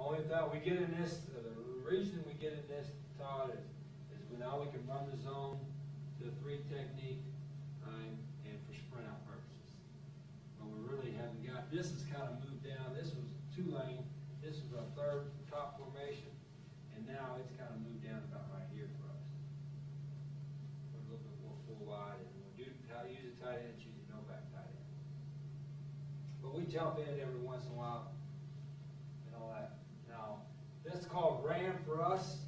Only that we get in this, the reason we get in this, Todd, is now we can run the zone to the 3 technique and for sprint out purposes. But we really haven't got, this has kind of moved down. This was 2-lane. This was our 3rd top formation. And now it's kind of moved down about right here for us. We're a little bit more full wide. And when we do how to use a tight end, it's usually no back tight end. But we jump in every once in a while and all that. Now, that's called ram for us.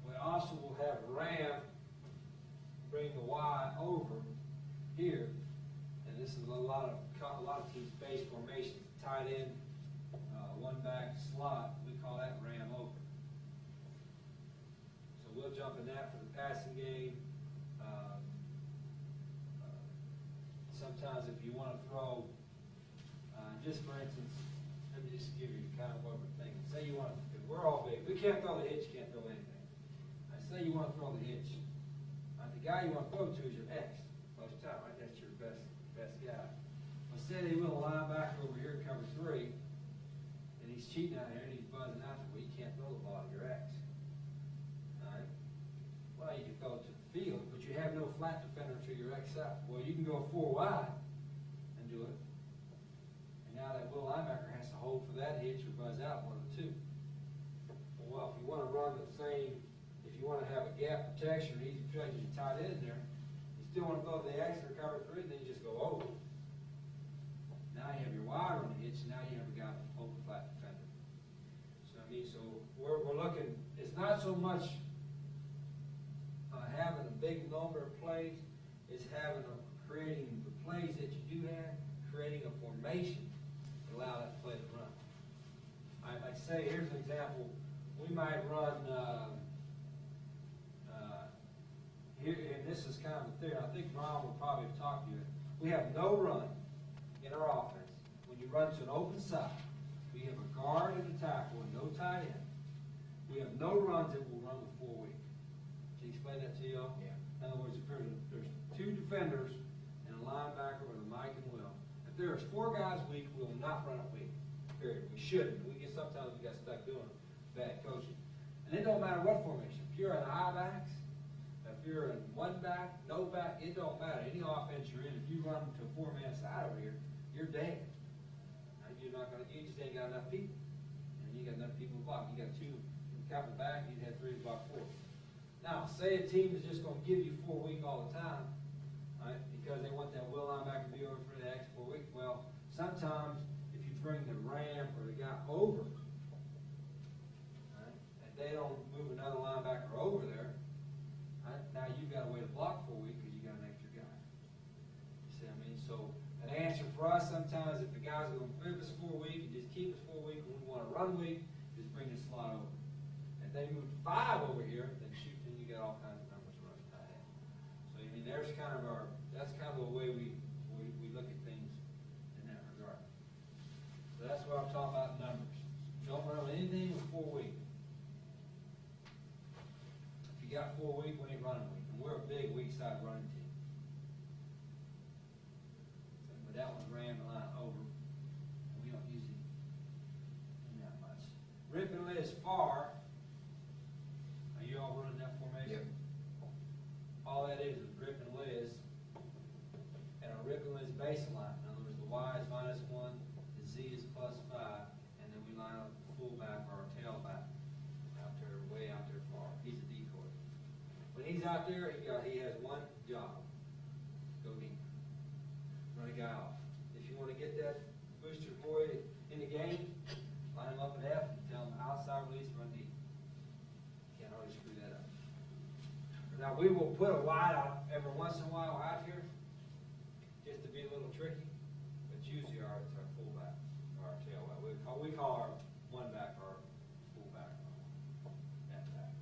We also will have ram bring the Y over here. And this is a lot of teams base formations, tight end, 1-back slot. We call that ram over. So we'll jump in that for the passing game. Sometimes if you want to throw, just for instance, let me just give you kind of what we're thinking. Say you want to, because we're all big. We can't throw the hitch, can't throw anything. Say you want to throw the hitch. The guy you want to throw to is your X most of the time, right? That's your best guy. Well, say they will a linebacker over here cover 3, and he's cheating out here and he's buzzing out there. Well, you can't throw the ball to your X. All right? Well, you can throw it to the field, but you have no flat defender to your X out. Well, you can go 4 wide and do it. And now that will linebacker has to hold for that hitch or buzz out, one of the two. Well, if you want to run the same, if you want to have a gap protection or easy protection, you tight end in there, you still want to throw the X or cover 3, then you just go over. Now you have your wide on the hitch, and now you have a guy open flat defender. So I mean, so we're looking, it's not so much having a big number of plays, it's creating the plays that you do have, creating a formation to allow that play to run. Like say, here's an example, we might run here, and this is kind of a theory. I think Ron will probably have talked to you. We have no run in our offense. When you run to an open side, we have a guard and a tackle and no tight end. We have no runs that will run with 4 weak. Did you explain that to y'all? Yeah. In other words, if there's 2 defenders and a linebacker with a Mike and Will, if there's 4 guys weak, we will not run it weak. Period. We shouldn't. Sometimes we got stuck doing bad coaching. And it don't matter what formation. If you're in high backs, if you're in 1-back, no back, it don't matter. Any offense you're in, if you run to a 4-man side over here, you're dead. You're not gonna. You just ain't got enough people, and you got enough people to block. You got 2 cover back, you'd have 3 to block 4. Now, say a team is just going to give you 4 weak all the time, right? Because they want that will linebacker to be over for the X 4 week. Well, sometimes if you bring the ram or the guy over, right, and they don't move another linebacker over there, right, now you've got a way to block 4 week because you got an extra guy. You see what I mean? So an answer for us sometimes, if the guys are going to move us 4 week and just keep us 4 week, and we want to run week, just bring the slot over. If they move 5 over here, then shoot, then you got all kinds of numbers running tight end. So I mean, there's kind of that's kind of the way we look at things in that regard. So that's what I'm talking about, numbers. Don't run anything with 4 week. If you got 4 week, we ain't running week. And we're a big weak side running team. So, but that one ran the line over. And we don't usually do that much. Rip and lay as far. Are you all running that formation? Yep. All that is rip and Liz, and a rip and Liz baseline. In other words, the Y is -1, the Z is +5, and then we line up the fullback or tailback out there, way out there far. He's a decoy. When he's out there, he has one job: go deep, run a guy off. If you want to get that booster boy in the game, line him up at F and tell him outside release, run deep. Can't always screw that up. Now we will put a wide out every once in a while out here, just to be a little tricky. But usually it's our fullback or our tailback. We call our 1-back our fullback, that back.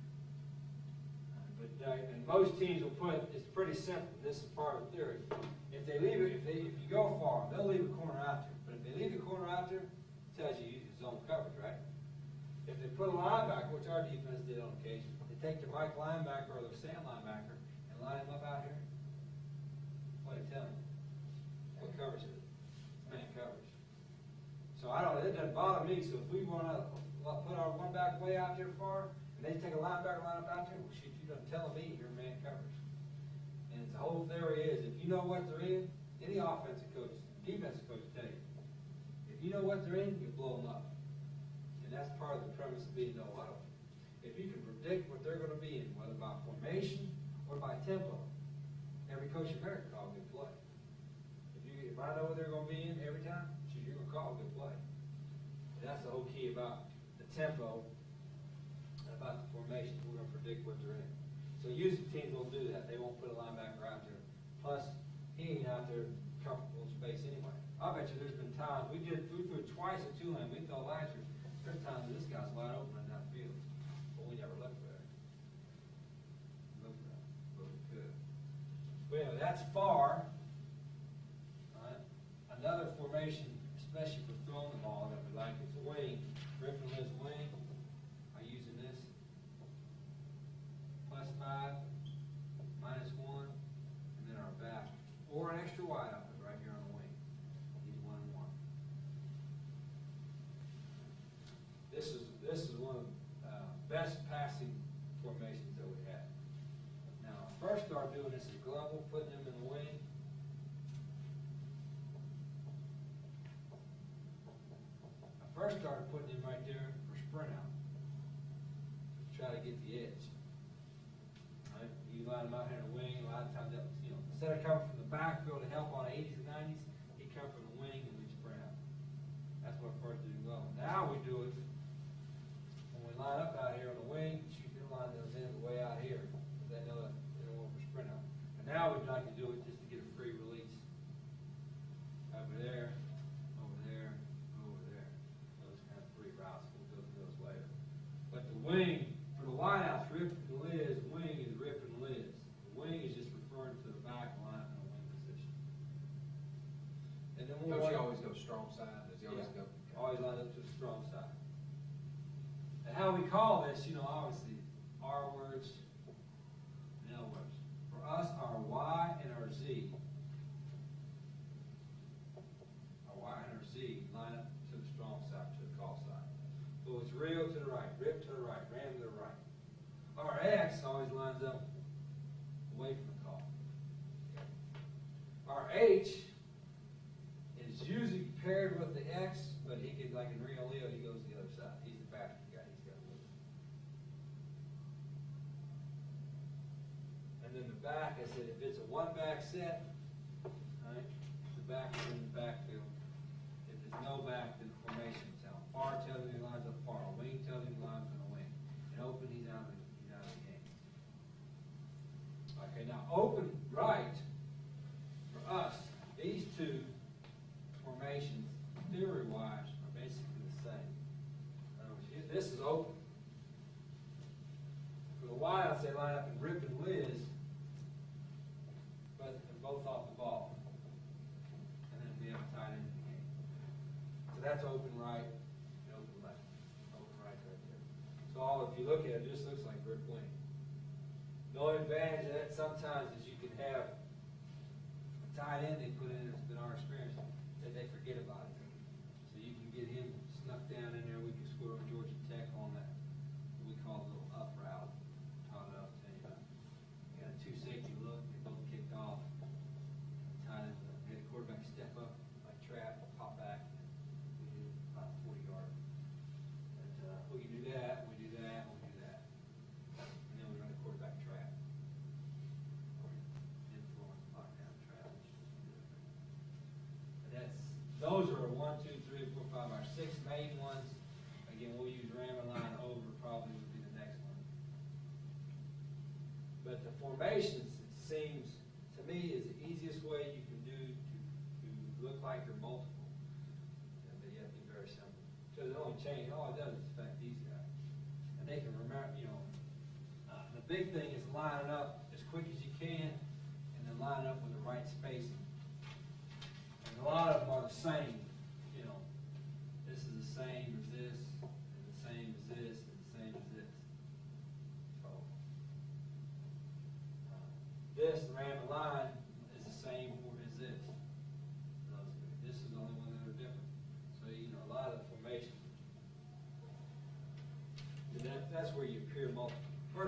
But and most teams will put. It's pretty simple. This is part of the theory. If they leave it, if you go far, they'll leave a corner out there. But if they leave the corner out there, it tells you it's zone coverage, right? If they put a linebacker, which our defense did on occasion, they take the Mike linebacker or the Sam linebacker and line him up out here. What do you tell me? What covers it? Man coverage. So it doesn't bother me. So if we want to put our one back way out there far, and they take a linebacker line up out there, well, shit, you done telling me your man covers. And the whole theory is, if you know what they're in, any offensive coach, defensive coach tell you, if you know what they're in, you blow them up. And that's part of the premise of being no huddle. If you can predict what they're going to be in, whether by formation or by tempo, every coach in America call a good play. If I know what they're going to be in every time, you're going to call a good play. And that's the whole key about the tempo and about the formation. We're going to predict what they're in. So usually teams will do that. They won't put a linebacker out there. Plus, he ain't out there comfortable in space anyway. I bet you there's been times, we threw twice at Tulane. We thought last year, there's times that this guy's wide open in that field. But we never looked for it. Looked for it, but we could. But anyway, that's far. Another formation, especially for throwing the ball, that we like is wing. Rip and Liz wing. I'm using this. +5, -1, and then our back. Or an extra wide out there right here on the wing. He's 1 and 1. This is one of the best passing formations that we have. Now, first start doing this is global, putting him in the wing. First started putting him right there for sprint out. Try to get the edge. Right? You line him out here in the wing, a lot of times that, instead of coming from the backfield to help on 80s and 90s, he come from the wing and we sprint out. That's what first did well. Now we do it when we line up out here on the wing, you can line those ends way out here. They know that they don't want for sprint out. And now we'd like to do it just to get a free release. Over there. Wing, for the wideouts, Rip and Liz, wing is Rip and Liz. The wing is just referring to the back line in the wing position. And then Coach, he always goes strong side. Does he always go? Always line up to the strong side. And how we call this, obviously, R words and L words. For us, our Y and our Z. Our Y and our Z line up to the strong side, to the call side. So it's real to the right, Rip to the right, ram to the right. Our X always lines up away from the call. Our H is usually paired with the X, but he could, like in Rio Leo, he goes to the other side. He's the faster guy. He's got to move. And then the back, I said, if it's a one-back set, right, the back is in the backfield. If there's no back, then the formation is out. Far tells him he lines up far. Wing tells him he lines on the wing. And open, he's out of the game. Okay, now open right, for us, these two formations, theory-wise, are basically the same. This is open. For the wideouts, they line up in Rip and Liz, but they're both off the ball. And then we have a tight end in the game. So that's open right and open left. Open right there. So if you look at it, it just looks like Rip wing. The only advantage of that sometimes is you can have a tight end they put in, it's been our experience, that they forget about it. So you can get him snuck down in there. We can score on Georgia Tech on that, what we call a little up route. Taught it up, tell you about. You got a two safety look, they both kicked off. Tight end, had the quarterback step up, like trap, pop back. We did about 40 yards. But we can do that, we do that, we do that. And then we run a quarterback trap. Influence, lockdown trap. And those are 1, 2, 3, 4, 5, our 6 main ones. Again, we'll use ram and line over, probably would be the next one. But the formations, it seems, to me, is the easiest way you can do to look like you're multiple. But you have to be very simple. So the only change, all it does is affect these guys. And they can remember, the big thing is lining up as quick as you can, and then line up with the right spacing. And a lot of them are the same. This is the same as this, and the same as this, and the same as this. So this ram and line is the same as this. This is the only one that are different. So a lot of the formations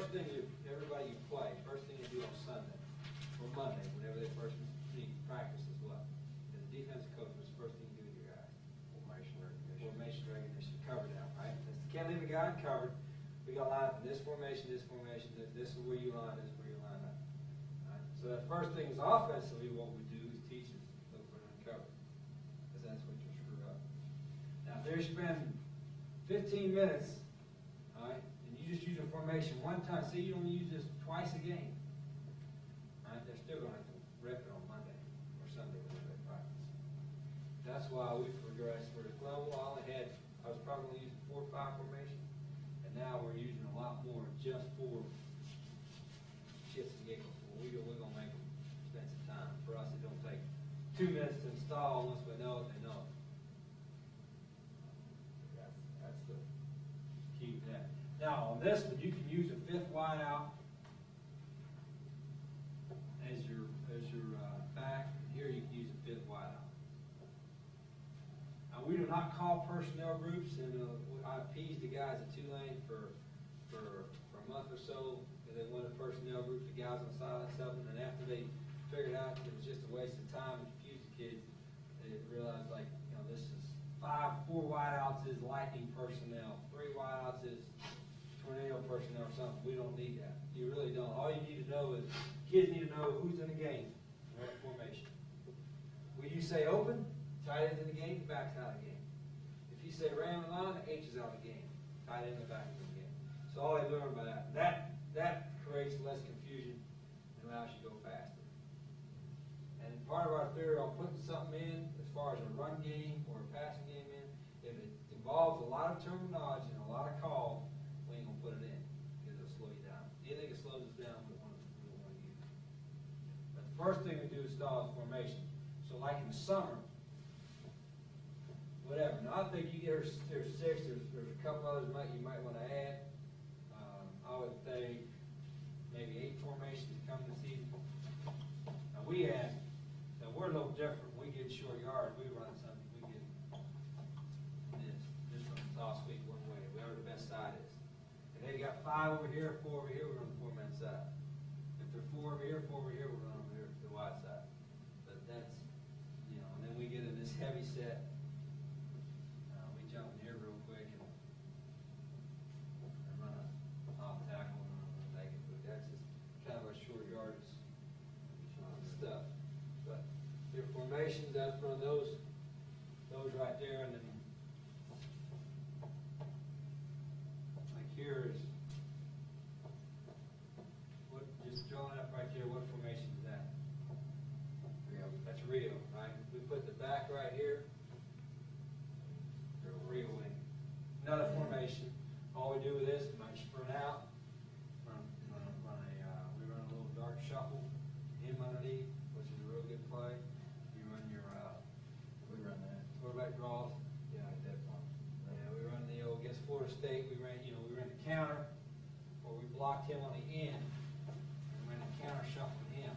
first thing everybody you play, first thing you do on Sunday, or Monday, whenever they first meet, practice as well. As a defensive coach, what's the first thing you do with your guys? Formation recognition. Formation recognition, cover down, right? Can't leave a guy uncovered. We got to line up in this formation, this is where you line, this is where you line up. Right? So the first thing is offensively, what we do is teach us look for an uncovered, because that's what you screw up. Now, if they're spending 15 minutes, all right, and you just use a formation one time, say you only use this twice a game, all right, they're still going to have to rep it on Monday or Sunday when they practice. That's why we progressed. For the level I only had, I was probably using 4 or 5 formation, and now we're using a lot more just for shits and giggles. We're going to make them spend some time. For us, it don't take 2 minutes to install. Once we know it, they know it. That's the key to that. Now, on this one, you can use a 5th wide out as your back. Here, you can use a 5th wide out. Now, we do not call personnel groups, and I appeased the guys at Tulane for a month or so, because they wanted a personnel group, the guys on silence of them, and after they figured out it was just a waste of time and confused the kids, they realized, like, this is 4 wideouts is lightning personnel, 3 wideouts is tornado personnel or something. We don't need that. You really don't. All you need to know is kids need to know who's in the game, what formation. When you say open, tight end in the game, back's out of the game. If you say ram the line, the H is out of the game. Tight end in the back of the game. So all they learn by that. That creates less confusion and allows you to go faster. And part of our theory on putting something in, as far as a run game or a passing game in, if it involves a lot of terminology and a lot of call, we ain't gonna put it in because it'll slow you down. Anything that slows us down, we don't want to use. But the first thing we do is style formation. So like in the summer, whatever. Now I think there's 6. There's a couple others you might want to add. I would think maybe 8 formations to come this season. Now we're a little different. We get short yards. We run something. We get this from the toss sweep one way, wherever the best side is. If they got 5 over here, 4 over here, we run the 4-man side. If they're 4 over here, 4 over here, we run over here to the wide side. But that's, and then we get in this heavy set. We jump in here real quick and run a off tackle and take it. But that's just kind of a short yardage stuff. But your formations, I'd run those right there, and then like here is just drawing up right there. What formation is that? Rio. That's Rio, right? We put the back right here. Rio wing. Another formation. All we do with this, we might sprint out. We run a little dark shuffle, him underneath, which is a real good play. You run your We run that. quarterback draws. Yeah, definitely. Yeah, we run the against Florida State. We ran the counter, where we blocked him on the end, and ran the counter shuffle to him.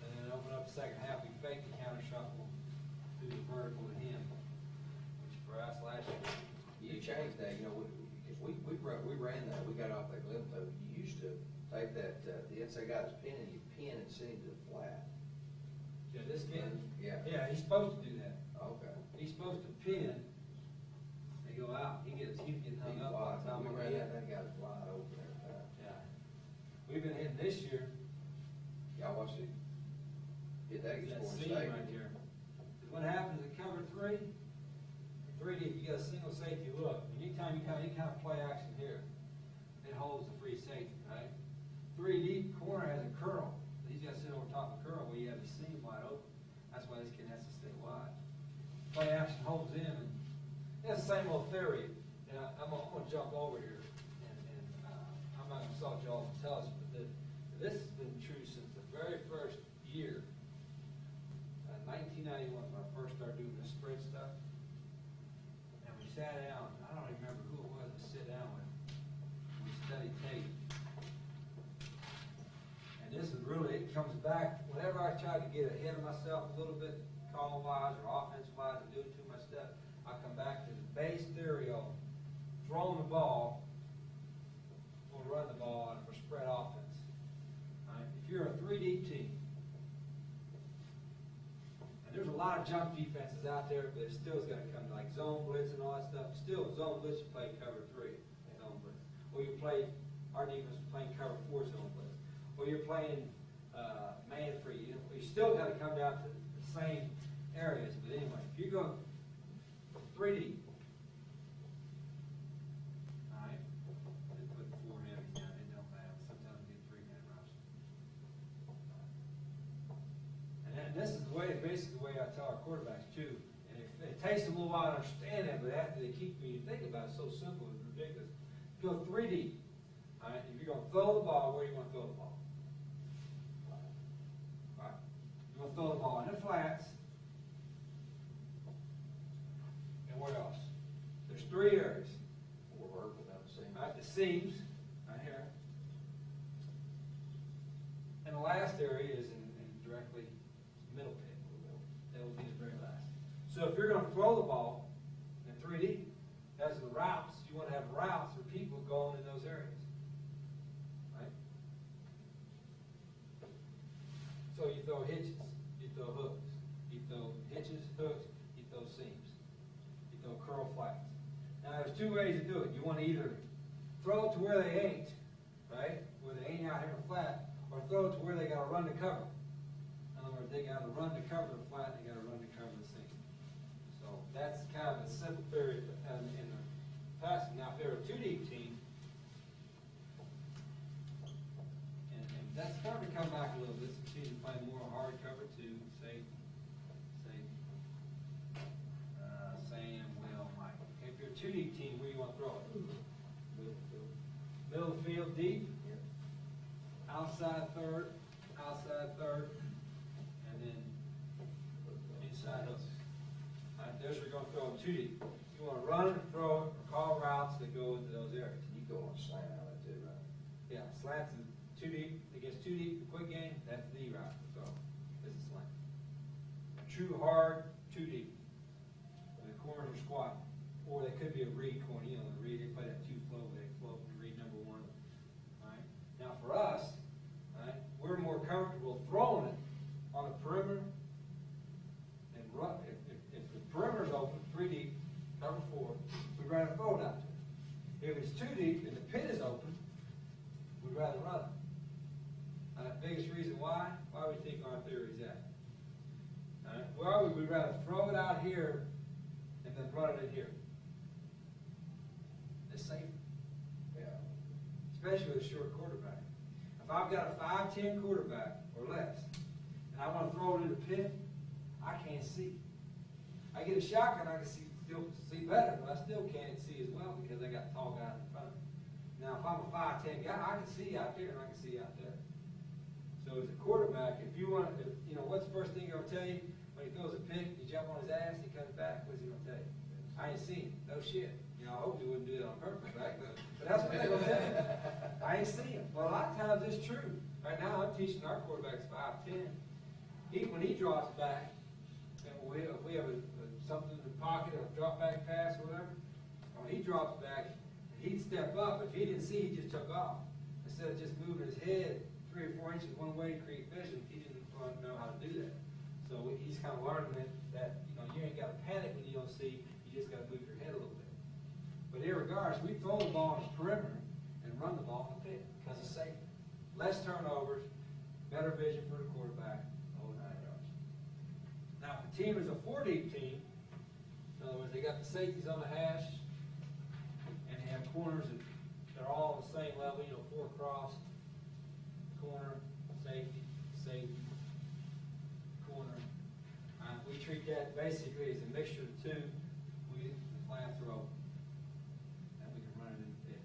And then open up the second half, we faked the counter shuffle through the vertical to him, which for us last year. You changed that, because we ran that, we got off that limb though. You used to take that, the inside guy's pin and you pin and send him to the flat. Yeah, this kid? Yeah. Yeah, he's supposed to do that. Okay. He's supposed to pin. They go out. He's getting hung He's up on wide. top We of ran the that, head. that guy's wide open every time. Yeah. We've been hitting this year. Y'all watched it. Hit that against That Florida seam State. right there. 'Cause what happens in cover 3? 3 deep, you got a single safety look. Anytime you any kind of play action here, it holds the free safety, right? 3 deep corner has a curl. He's got to sit over top of the curl where you have the seam wide open. That's why this kid has to stay wide. Play action holds in, and it's the same old theory. And I'm going to jump over here, and I'm not going to insult y'all's intelligence, but this has been true since the very first year. 1991, when I first started doing this spread stuff. And we sat down, I don't even remember who it was to sit down with. We studied tape. And this is really, it comes back, whenever I try to get ahead of myself a little bit, call-wise or offense-wise, and doing too much stuff, I come back to the base theory of throwing the ball for gonna run the ball and for spread offense. All right? If you're a 3-deep team, and there's a lot of jump defenses out there, but it still is gonna come like zone blitz and all that stuff. Still, zone blitz, you play cover 3 zone blitz. Or you play, our defense is playing cover 4 zone blitz. Or you're playing man free. You still gotta come down to the same areas. But anyway, if you go 3D, all right, they put 4 heavy down, it don't matter. Sometimes we get 3-man rush. And this is the way, basically the way I tell our quarterbacks too. And it takes them a little while to understand that, but after they keep me thinking about it, it's so simple, it's ridiculous. Go 3D. All right, if you're going to throw the ball, where are you going to throw the ball? All right, you're going to throw the ball in the flats. And where else? There's 3 areas. Or vertical down the seam. All right, the seams, right here. And the last area is in directly middle pit. That would be the very last. So if you're going to throw the ball in 3D, as the routes, you want to have routes for people going in those areas. Right? So you throw hitches, you throw hooks, you throw hitches, hooks, you throw seams, you throw curl flats. Now there's 2 ways to do it. You want to either throw it to where they ain't, right? Where they ain't out here in the flat, or throw it to where they got to run to cover. In other words, they got to run to cover the flat, and they got to run to cover the seam. So that's kind of a simple theory in the passing. Now, if they're a 2-deep team, and that's starting to come back a little bit. Some teams play more hard cover 2, say Sam, Will, Mike. Okay, if you're a 2-deep team, where do you want to throw it? Middle of the field, deep. Outside third, and then inside hooks. All right, there's where you're going to throw them 2 deep. You want to run and throw it, or call routes that go into those areas. You go on slant out of that too, right? Yeah, slants is 2 deep. Against 2 deep, the quick game, that's the route to throw. This is slant. True hard, 2 deep. And the corners are squat. Or they could be a read corner. You know, the read, they play that 2 flow, they float and read number 1. All right. Now for us, we're more comfortable throwing it on the perimeter and run. If the perimeter's open, 3 deep, cover 4, we'd rather throw it out there. If it's 2 deep and the pit is open, we'd rather run it. And the biggest reason why we think our theory is that. Well, we'd rather throw it out here and then run it in here. It's safer. Yeah. Especially with a short quarterback. If I've got a 5'10" quarterback or less, and I want to throw it in the pit, I can't see. I get a shotgun, I can still see better, but I still can't see as well because I got tall guys in front of me. Now, if I'm a 5'10" guy, I can see out there and I can see out there. So as a quarterback, if you want to, what's the first thing he's going to tell you? When he throws a pick, you jump on his ass, he comes back, what's he going to tell you? I ain't seen him. No shit. I hope he wouldn't do it on purpose, right? But that's what they're going to tell you. I ain't seen him. Well, a lot of times it's true. Right now, I'm teaching our quarterbacks 5'10". When he drops back, and if we have something in the pocket, a drop back pass or whatever, when he drops back, he'd step up. If he didn't see, he just took off. Instead of just moving his head 3 or 4 inches one way to create vision, he didn't know how to do that. So he's kind of learning that you ain't got to panic when you don't see, you just got to move your head a little bit. But irregardless, we throw the ball on the perimeter and run the ball in the pit because it's safer. Less turnovers, better vision for the quarterback, whole 9 yards. Now, if the team is a 4-deep team, in other words, they got the safeties on the hash, and they have corners that are all on the same level, 4 across, corner, safety, corner. We treat that basically as a mixture of 2. The flats are open. And we can run it in the pit.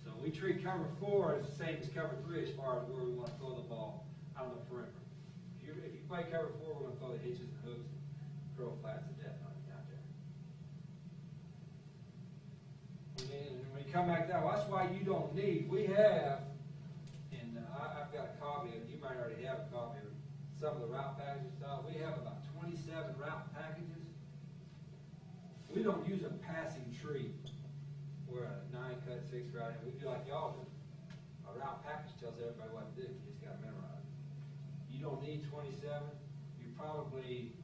So we treat cover 4 as the same as cover 3 as far as where we want to throw the ball out on the perimeter. If you play cover 4, we're going to throw the hitches and hooks and throw flats to death on it out there. And when you come back down, well, that's why you don't need, we have, and I've got a copy of it, you might already have a copy of it, some of the route packages. We have about 27 route packages. We don't use a passing tree we're a 9-cut, 6 route, and we do like y'all do. A route package tells everybody what to do, you just gotta memorize. You don't need 27, you probably,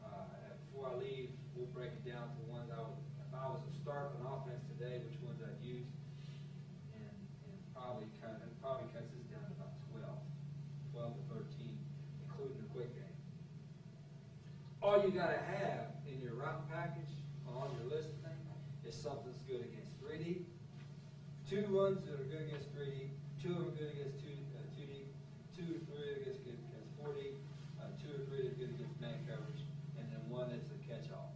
before I leave, we'll break it down to ones if I was to start an offense today, which ones I'd use, and probably cuts this down to about 12 to 13, including the quick game. All you gotta have in your route package, on your list thing, is something that's good against 3D, 2 ones that are good against 3D, 2 of them are good against 2D, 2 or 3 that are good against 4D, 2 or 3 that are good against man coverage, and then 1 that's a catch-all.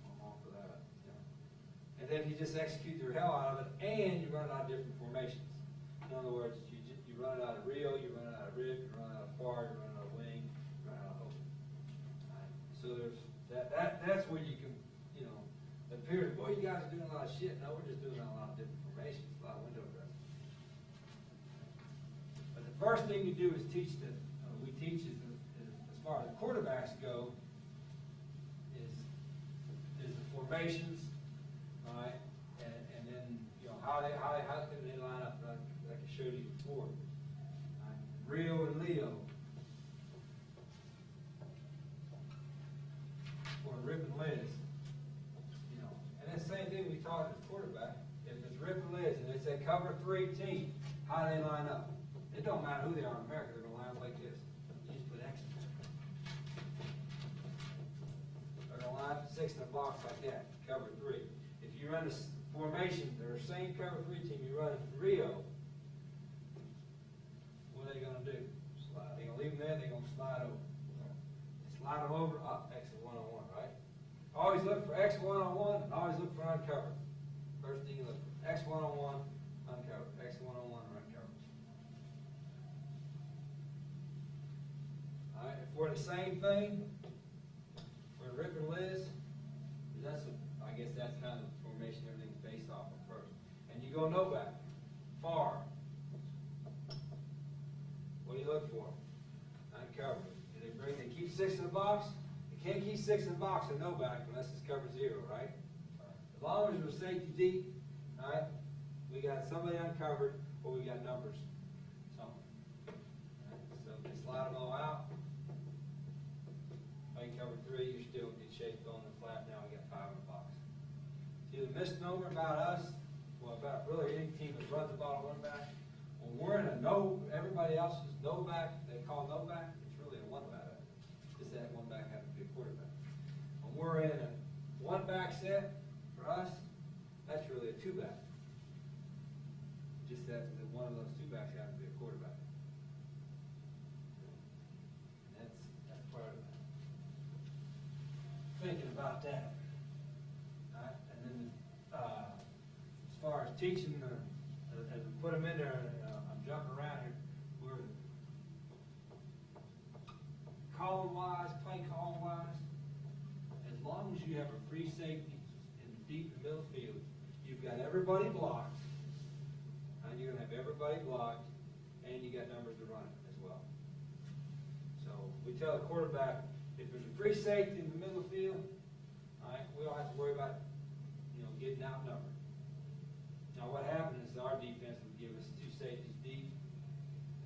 I'm all for that. Yeah. And then you just execute the hell out of it, and you run it out of different formations. In other words, you run it out of reel, you run it out of rib, you run it out of far, you run it out of wing, you run it out of open. Right? So there's that's where you can, appear, boy, you guys are doing a lot of shit. No, we're just doing a lot of different formations, a lot of window dressing. But the first thing you do is teach we teach is as far as the quarterbacks go, is the formations, all right, and then how can they line up like I showed you before. Right? Rio and Leo, or Rip and Liz. And the same thing we taught as quarterback. If it's Rip and Liz and it's a cover 3 team, how do they line up? It don't matter who they are in America, they're going to line up like this. You just put X's. They're going to line up 6 in a box like that, cover 3. If you run a formation, they're the same cover 3 team, you run Rio, what are they going to do? Slide. They're going to leave them there, they're going to slide over. Slide them over, up, exit 1-on-1, right? Always look for X 1-on-1 and always look for uncovered. First thing you look for, X 1-on-1, uncovered. X 1-on-1 or uncovered. All right, if we're the same thing, we're Rip and Liz, I guess that's kind of the formation everything's based off of first. And you go no back, far. What do you look for? Uncovered. They keep 6 in the box. Can't keep 6 in the box and no back unless it's cover 0, right? As long as we're safety deep, all right, we got somebody uncovered or we got numbers somewhere. Right? So if they slide them all out, play cover 3, you're still in good shape going to the flat. Now we got 5 in the box. See, the misnomer about us, well, about really any team that runs the ball at 1 back, when we're in a no, everybody else is no back, they call no back, it's really a 1 back. Just that 1 back happens to be a quarterback. When we're in a 1 back set, for us, that's really a 2 back. Just that one of those 2 backs happens to be a quarterback. And that's part of that. Thinking about that. All right? And then as far as teaching, as we put them in there, I'm jumping around here, we're calling-wise, play calling-wise, as long as you have a free safety in the deep middle field, you've got everybody blocked, and you're going to have everybody blocked, and you got numbers to run it as well. So we tell the quarterback, if there's a free safety in the middle field, all right, we don't have to worry about getting outnumbered. Now what happened is our defense would give us 2 safeties deep,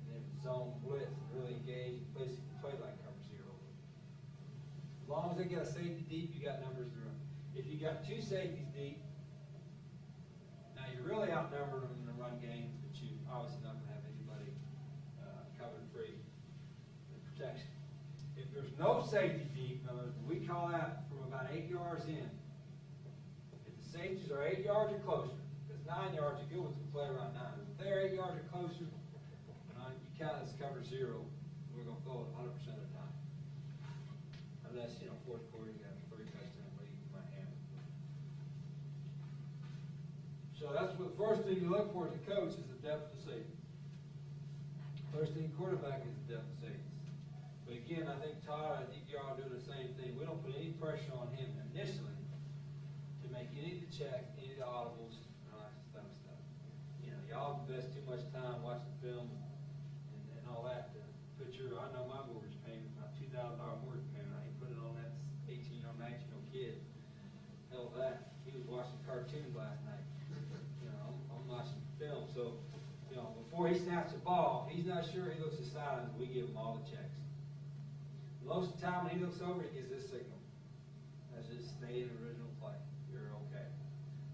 and then zone blitz and really engage and basically play like cover 0. As long as they get a safety deep, you got numbers to run. If you got 2 safeties deep, now you're really outnumbered them in the run game, but you obviously not going to have anybody covered free in protection. If there's no safety deep, in other words, we call that from about 8 yards in. If the safeties are 8 yards or closer, 9 yards, you go with the play around 9. If they're 8 yards or closer, you count as cover 0. We're going to throw it 100% of the time. Unless, fourth quarter, you got a 3 touchdown lead, you might have it. So that's what the first thing you look for as a coach is the depth of safety. First thing quarterback is the depth of safeties. But again, I think Todd, I think y'all doing the same thing. We don't put any pressure on him initially to make any of the checks, any of the audibles, y'all invest too much time watching film and all that to put I know my mortgage payment, my $2,000 mortgage payment, I ain't put it on that 18 or 19-year-old kid. Hell of that. He was watching cartoons last night. I'm before he snaps the ball, he's not sure, he looks at sidelines, we give him all the checks. Most of the time when he looks over, he gives this signal. That's just stay in the original play. You're okay.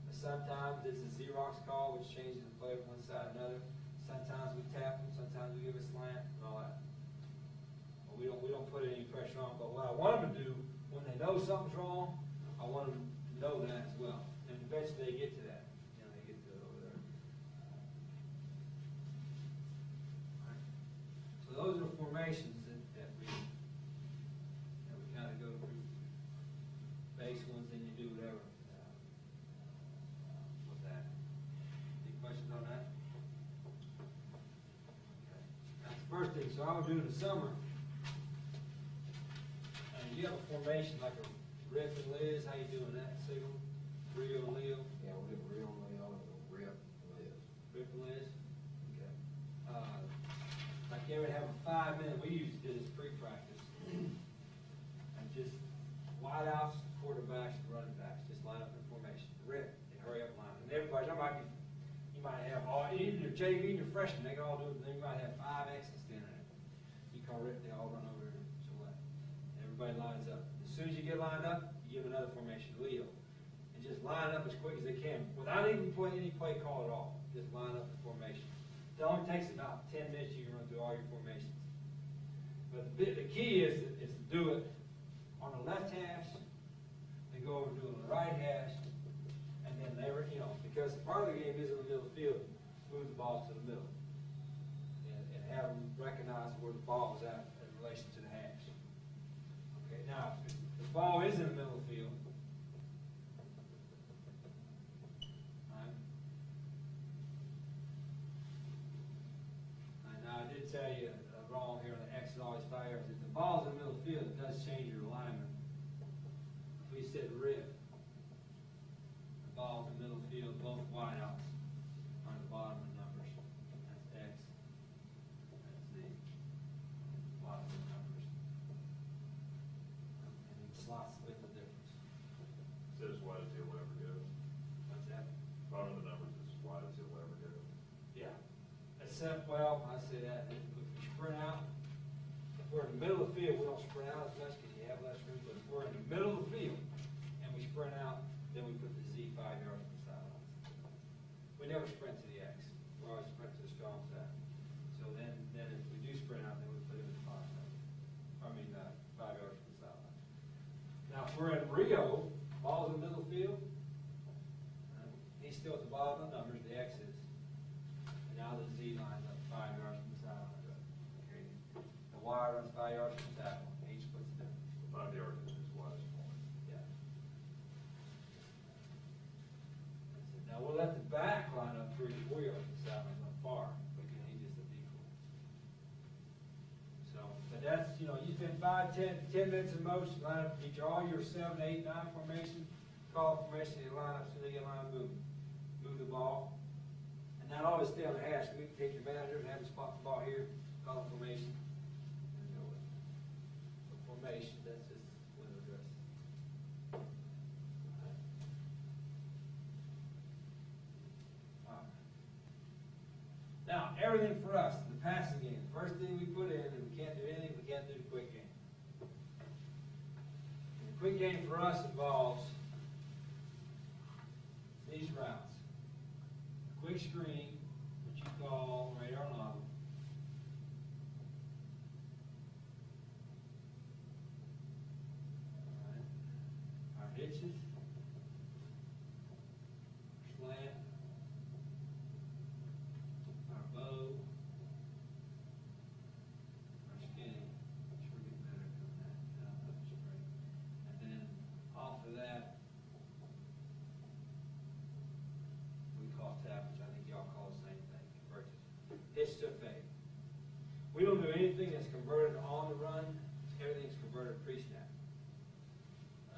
But sometimes it's a Xerox call, which changes the play from one side to another. Sometimes we tap them, sometimes we give a slant and all that. But we don't put any pressure on. But what I want them to do, when they know something's wrong, I want them to know that as well. And eventually they get to that. You know, they get to it over there. All right. So those are the formations that we kind of go through. Base ones, then you do whatever with that. Any questions on that? Okay. That's the first thing. So I would do in the summer. You have a formation like a Rip and Liz. How you doing that, Signal? Rio and Leo? Yeah, we did real Leo and Rip Liz. Rip and Liz? Okay. Like they would have a 5-minute, we used to do this pre-practice. And just wide outs, quarterbacks, running backs, just line up in formation. Rip, and hurry up line. And everybody, you might have all, even your JV and your freshmen, they can all do it. You might have 5 X's standing there. You call Rip, they all run over to left. Everybody lines up. As soon as you get lined up, you give another formation, Leo. And just line up as quick as they can without even putting any play call at all. Just line up the formation. It only takes about 10 minutes you can run through all your formations. But the key is to do it on the left hash, and go over to it on the right hash, and then because part of the game is in the middle of the field, move the ball to the middle. And have them recognize where the ball is at in relation to the hash. Okay, now, if the ball is in the middle of the field, right? Now, I did tell you wrong here, the X is always 5 yards. If the ball's in the middle of the field, it does change your alignment. We said rip. The ball's in the middle of the field, both wideouts are at the bottom of the numbers. That's X. That's Z. Bottom of the numbers. And then slots with the difference. Says wide as he'll ever go. What's that? Bottom of the numbers is wide as he'll ever go. Yeah. Except, well, I say that, if we sprint out, if we're in the middle of the field, we don't sprint out as much because you have less room, but if we're in the middle of the field and we sprint out, then we put the Z 5 yards on the sidelines. We never sprint to the X. We always sprint to the strong side. So then if we do sprint out, then we put it in the 5 yards. 5 yards from the sideline. Now, if we're in Rio, ball's in the middle of the field, he's still at the bottom of the numbers, the X is. And now the Z lines up 5 yards from the sideline. Okay. The Y runs 5 yards from the sideline. Each splits the difference. 5 yards is his widest point. Yeah. Now we'll let the back line up 3 to 4 yards from the sideline on far. Again, he's just a decoy. So, but that's, you spend 5, 10 minutes in motion, line up, get all your 7, 8, 9 formation, call formation, and line up so they get line moving. Move the ball. And not always stay on the hash. We can take your manager and have him spot the ball here, call a formation, and go with it. So formation, that's just window dress. Now, everything for us, the passing game, the first thing we put in, and we can't do anything, we can't do the quick game. The quick game for us involves these routes. Quick screen, which you call radar novel. Our hitches, slant, our bow, our skinny, which we're getting better at doing that, straight. And then off of that, we call tap, which I think y'all call the same thing, converted. Hitch to fade. We don't do anything that's converted on the run, everything's converted pre-snap.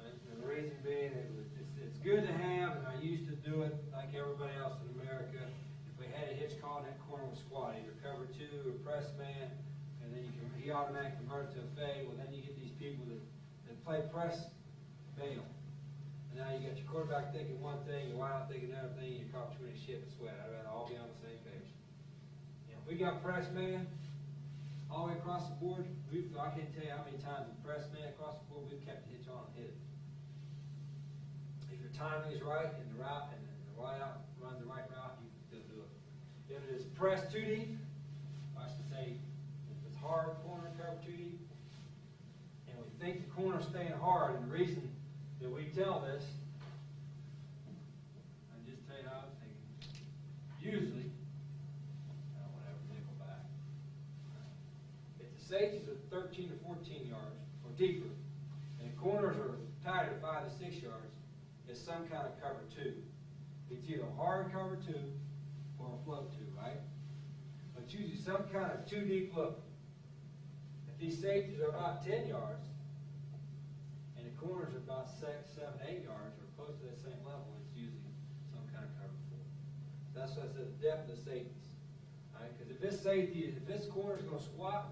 And the reason being, it's good to have, and I used to do it like everybody else in America. If we had a hitch call in that corner with squat, either cover 2 or press man, and then he automatically convert it to a fade. Well, then you get these people that play press bail. And now you got your quarterback thinking one thing, your wideout thinking another thing, you're caught between a shit and sweat. I'd rather all be on the same page. If We got press man all the way across the board. I can't tell you how many times with press man across the board, we've kept the hitch on and hit it. If your timing is right and the route and the right out, run the right route, you can still do it. If it is press too deep, I should say, if it's hard corner cover too deep, and we think the corner's staying hard, and the reason that we tell this, I just tell you how it's taken. Usually, I don't want to have a nickel back. If the safeties are 13 to 14 yards or deeper, and the corners are tighter 5 to 6 yards, it's some kind of cover two. It's either hard cover two or a float two, right? But usually some kind of too deep look. If these safeties are about 10 yards, and the corners are about 6, 7, 8 yards, or close to that same level, it's usually some kind of cover four. That's why I said the depth of the safeties. Right? Because if this corner is going to squat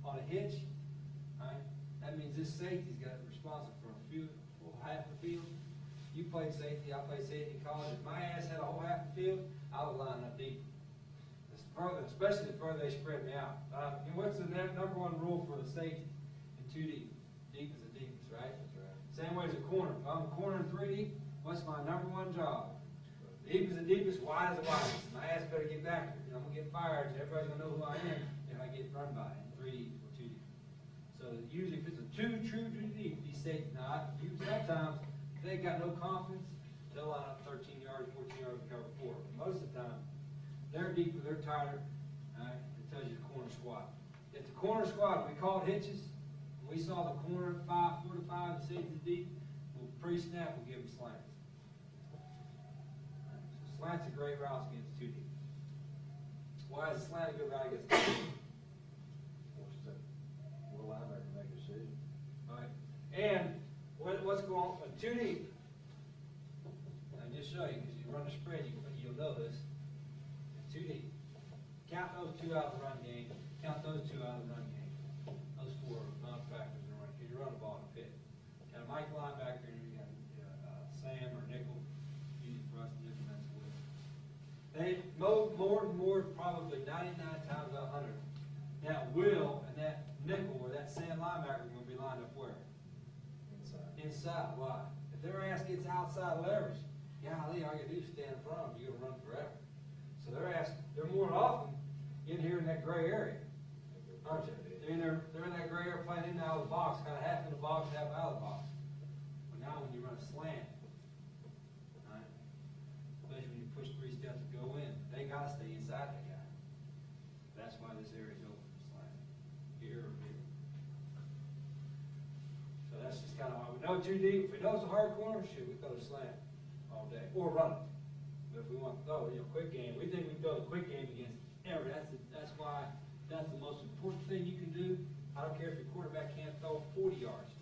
on a hitch, right, that means this safety's got responsible for half the field. You played safety, I played safety in college. If my ass had a whole half the field, I would line up deep. Especially the further they spread me out. And what's the number one rule for the safety? In 2 deep. Deep is the deepest, right? That's right. Same way as a corner. If I'm a corner in 3 deep, what's my number one job? Deep is the deepest, wide is the widest. My ass better get back there. I'm going to get fired, and everybody's going to know who I am if I get run by in 3 deep or 2 deep. So usually if it's a too deep, these safety, sometimes if they got no confidence, they'll line up 13 yards, 14 yards, and cover four. But most of the time, they're deeper, they're tighter. Right? It tells you the corner squat. If the corner squat, we call it hitches. When we saw the corner 4 to 5, the safety deep, we'll pre-snap, we'll give them slants. Right? So slants are great routes against 2 deep. Why is a slant a good route against 2 deep? Will linebacker make a decision? All right. And what's going on with 2 deep? I'll just show you, because you run the spread, you'll know this. 2 deep. Count those 2 out of the run game. Count those 2 out of the run game. Those 4 are non-factors in the run, because you run the ball in a pit. Got a Mike linebacker, and you got Sam or nickel, easy for us to implement with. They more probably 99 times out of 100. That Will and that nickel or that Sam linebacker are going to be lined up where? Inside. Why? If their ass gets outside leverage, golly, all you do is stand in front of them, you're going to run forever. So they're more often in here in that gray area, aren't they? They're in that gray area playing in and out of the box, kind of half in the box, half out of the box. But now when you run a slant, right, especially when you push 3 steps to go in, they got to stay inside that guy. That's why this area is open for slant. Here or here. So that's just kind of why we know 2 deep. If we know it's a hard corner, shoot, we throw the slant all day. Or run it. But if we want to throw, quick game, we think we can throw the quick game against every. That's why that's the most important thing you can do. I don't care if your quarterback can't throw 40 yards.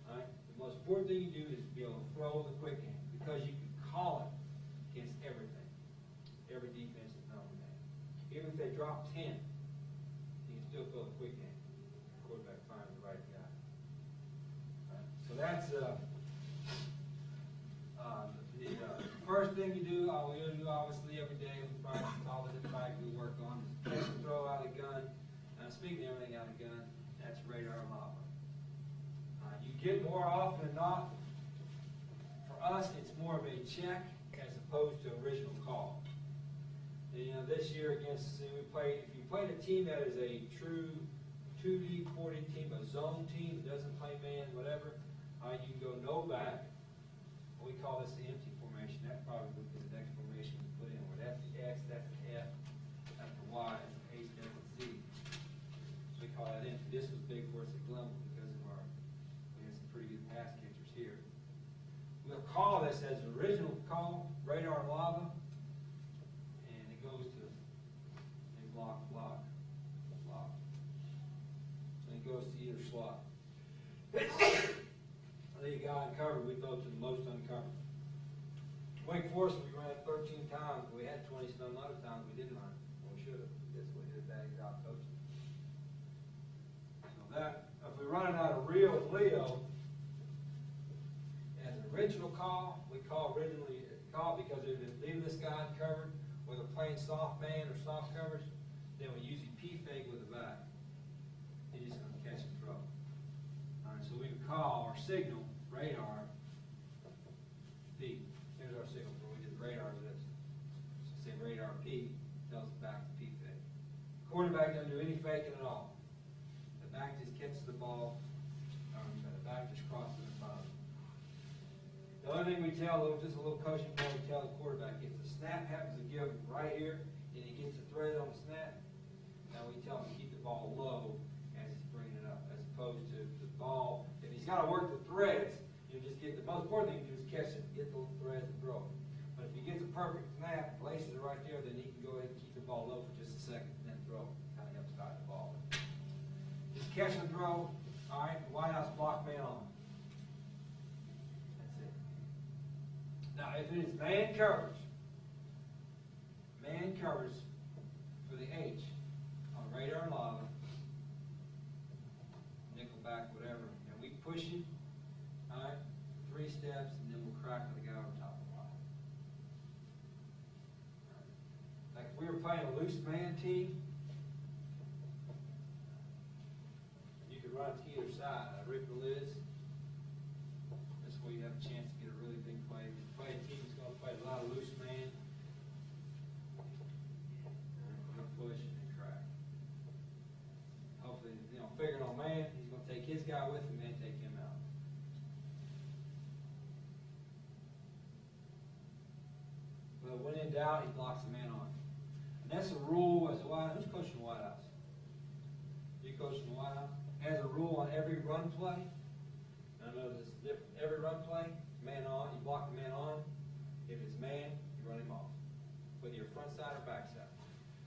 All right? The most important thing you do is be able to throw the quick game, because you can call it against everything. Every defensive number man. Even if they drop 10, you can still throw the quick game. The quarterback finds the right guy. All right? So that's the first thing you do, we do obviously every day with practice, all the different practice we work on, is catch and throw out of the gun. Speaking of everything out of the gun, that's radar and lava. You get more often than not, for us, it's more of a check as opposed to original call. And, this year against, if you played a team that is a true 2 deep, 4 deep team, a zone team that doesn't play man, whatever, you can go no back. We call this the empty formation. That probably would be the next formation we put in, where that's the X, that's the F, that's the Y, that's the H, that's the Z. So we call that empty. This was big for us at Glenville because we had some pretty good pass catchers here. We'll call this as an original call, radar and lava, and it goes to a block. And it goes to either slot. You got uncovered, we throw to the most uncovered. Wake Forest, we ran it 13 times. We had 20 some other times we didn't run. Well, we should have. That's what we did a bad job coaching. So that, if we run it out of Rio and Leo, as an original call, we call originally call because they're leaving this guy uncovered, or they're playing soft man or soft coverage. then we usually P-fake with the back. He's just gonna catch and throw. All right, so we would call our signal radar P. Here's our signal where we did radar to this. So say radar P tells us back to P-fake. Quarterback doesn't do any faking at all. The back just catches the ball, the back just crosses the bottom. The only thing we tell, just a little coaching point, we tell the quarterback, if the snap happens to give right here, and he gets the thread on the snap, now we tell him to keep the ball low as he's bringing it up, as opposed to the ball. If he's got to work the threads, you just get the most important thing to do is catch it, get the threads and throw it. But if he gets a perfect snap, places it right there, then he can go ahead and keep the ball low for just a second and then throw. Kind of helps guide the ball. Just catch and throw. All right, White House block man on. That's it. Now, if it is man coverage for the H on radar and lava, nickelback, whatever, and we push him, all right, 3 steps, and then we'll crack with the guy on top of the line. Like if we were playing a loose man team, you could run to either side. Rip the lids. This way you have a chance to get a really big play. If you play a team that's going to play a lot of loose man, we're going to push and crack. Hopefully, figuring on man, he's going to take his guy with him and take him out. But when in doubt, he blocks the man on. And that's a rule as a White House. Who's coaching the White House? You coaching the White House? Has a rule on every run play. I know this is different. Every run play, man on, you block the man on. If it's man, you run him off. Whether you're front side or back side.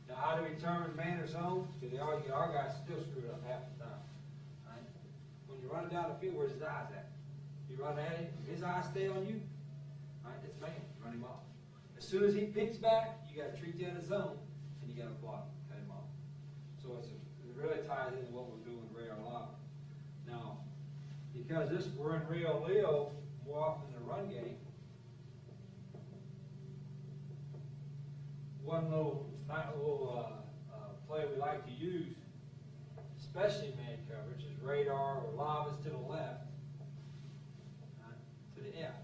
Now, how do we determine man or zone? Because our guys still screw it up half the time. Right? When you run down the field, where's his eyes at? You run at him, his eyes stay on you. Right? It's man. You run him off. As soon as he picks back, you got to treat that as zone, and you got to block, cut him off. So it really ties into what we're doing with radar lava. Now, because we're in Rio Leo more often than the run game, one little play we like to use, especially in man coverage, is radar or lavas to the left, to the F.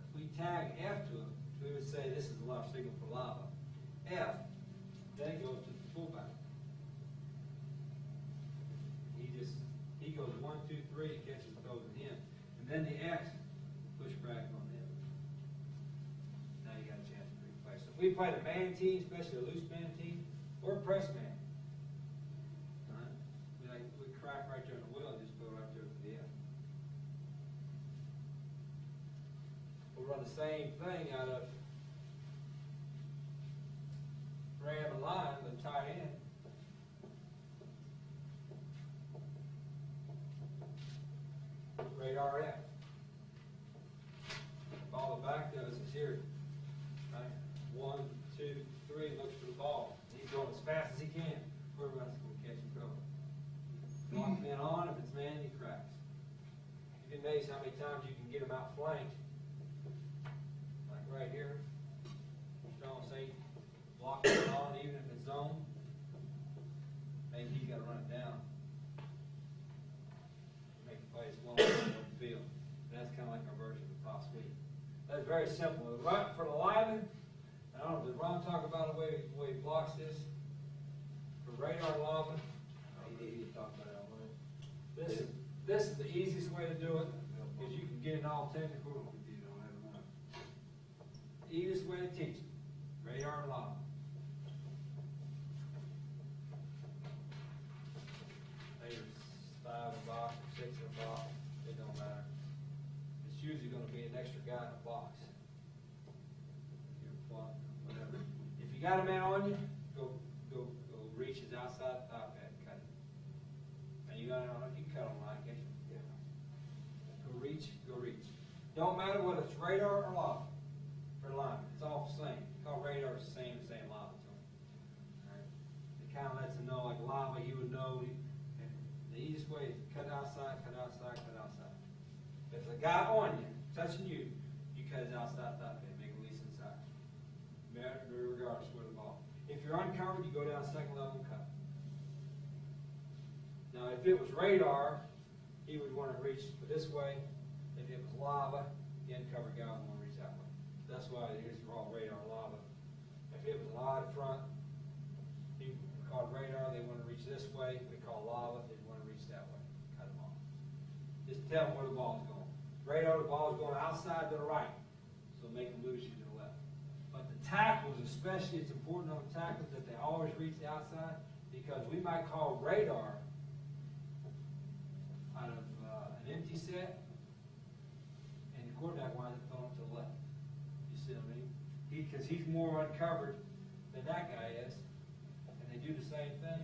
If we tag F to it, we would say this is a left signal for lava. F, then it goes to the fullback. He goes 1, 2, 3, catches and throws it in. And then the X, push back on him. Now you got a chance to replay. So if we played a man team, especially a loose man team, or a press man, we crack right there in the wheel and just go right there to the F. We'll run the same thing out of ram and line, the tight end. Radar F. All the back does is here. Right? 1, 2, 3, looks for the ball. He's going as fast as he can. Quarterback's going to catch and throw it. Block man on, if it's man, he cracks. You'd be amazed how many times you can get him outflanked. Like right here. Don't say block man on, even if it's zone. Maybe he's got to run it down. Make the plays long on the field. That's kind of like our version of the toss sweep. That's very simple. For the lineman, I don't know, did Ron talk about the way he blocks this? For radar lineman, he talked about it all day. This is the easiest way to do it, because you can get it all technical. The easiest way to teach it, radar lineman. There's 5 in the box or 6 in the box, it don't matter. It's usually going to be an extra guy in the box. Whatever. If you got a man on you, go reach his outside top hat and cut it. And you got it on, you can cut on line, can't you? Yeah. Go reach. Don't matter whether it's radar or lava for lineman. It's all the same. Call radar the same lava to him. Right? It kind of lets him know, like lava, he would know. The easiest way is cut outside, cut outside, cut outside. If the guy on you, touching you, you cut his outside top head, make it release inside. Regardless where the ball. If you're uncovered, you go down second level and cut. Now, if it was radar, he would want to reach this way. If it was lava, the uncovered guy would want to reach that way. That's why here's raw radar lava. If it was live front, he called radar, they want to reach this way. We call lava, they want to reach that way. Cut them off. Just tell them where the ball's going. Radar, the ball's going outside to the right, so make them lose you to the left. But the tackles, especially, it's important on the tackles that they always reach the outside, because we might call radar out of an empty set, and the quarterback winds up throwing to the left. You see what I mean? Because he's more uncovered than that guy is, and they do the same thing.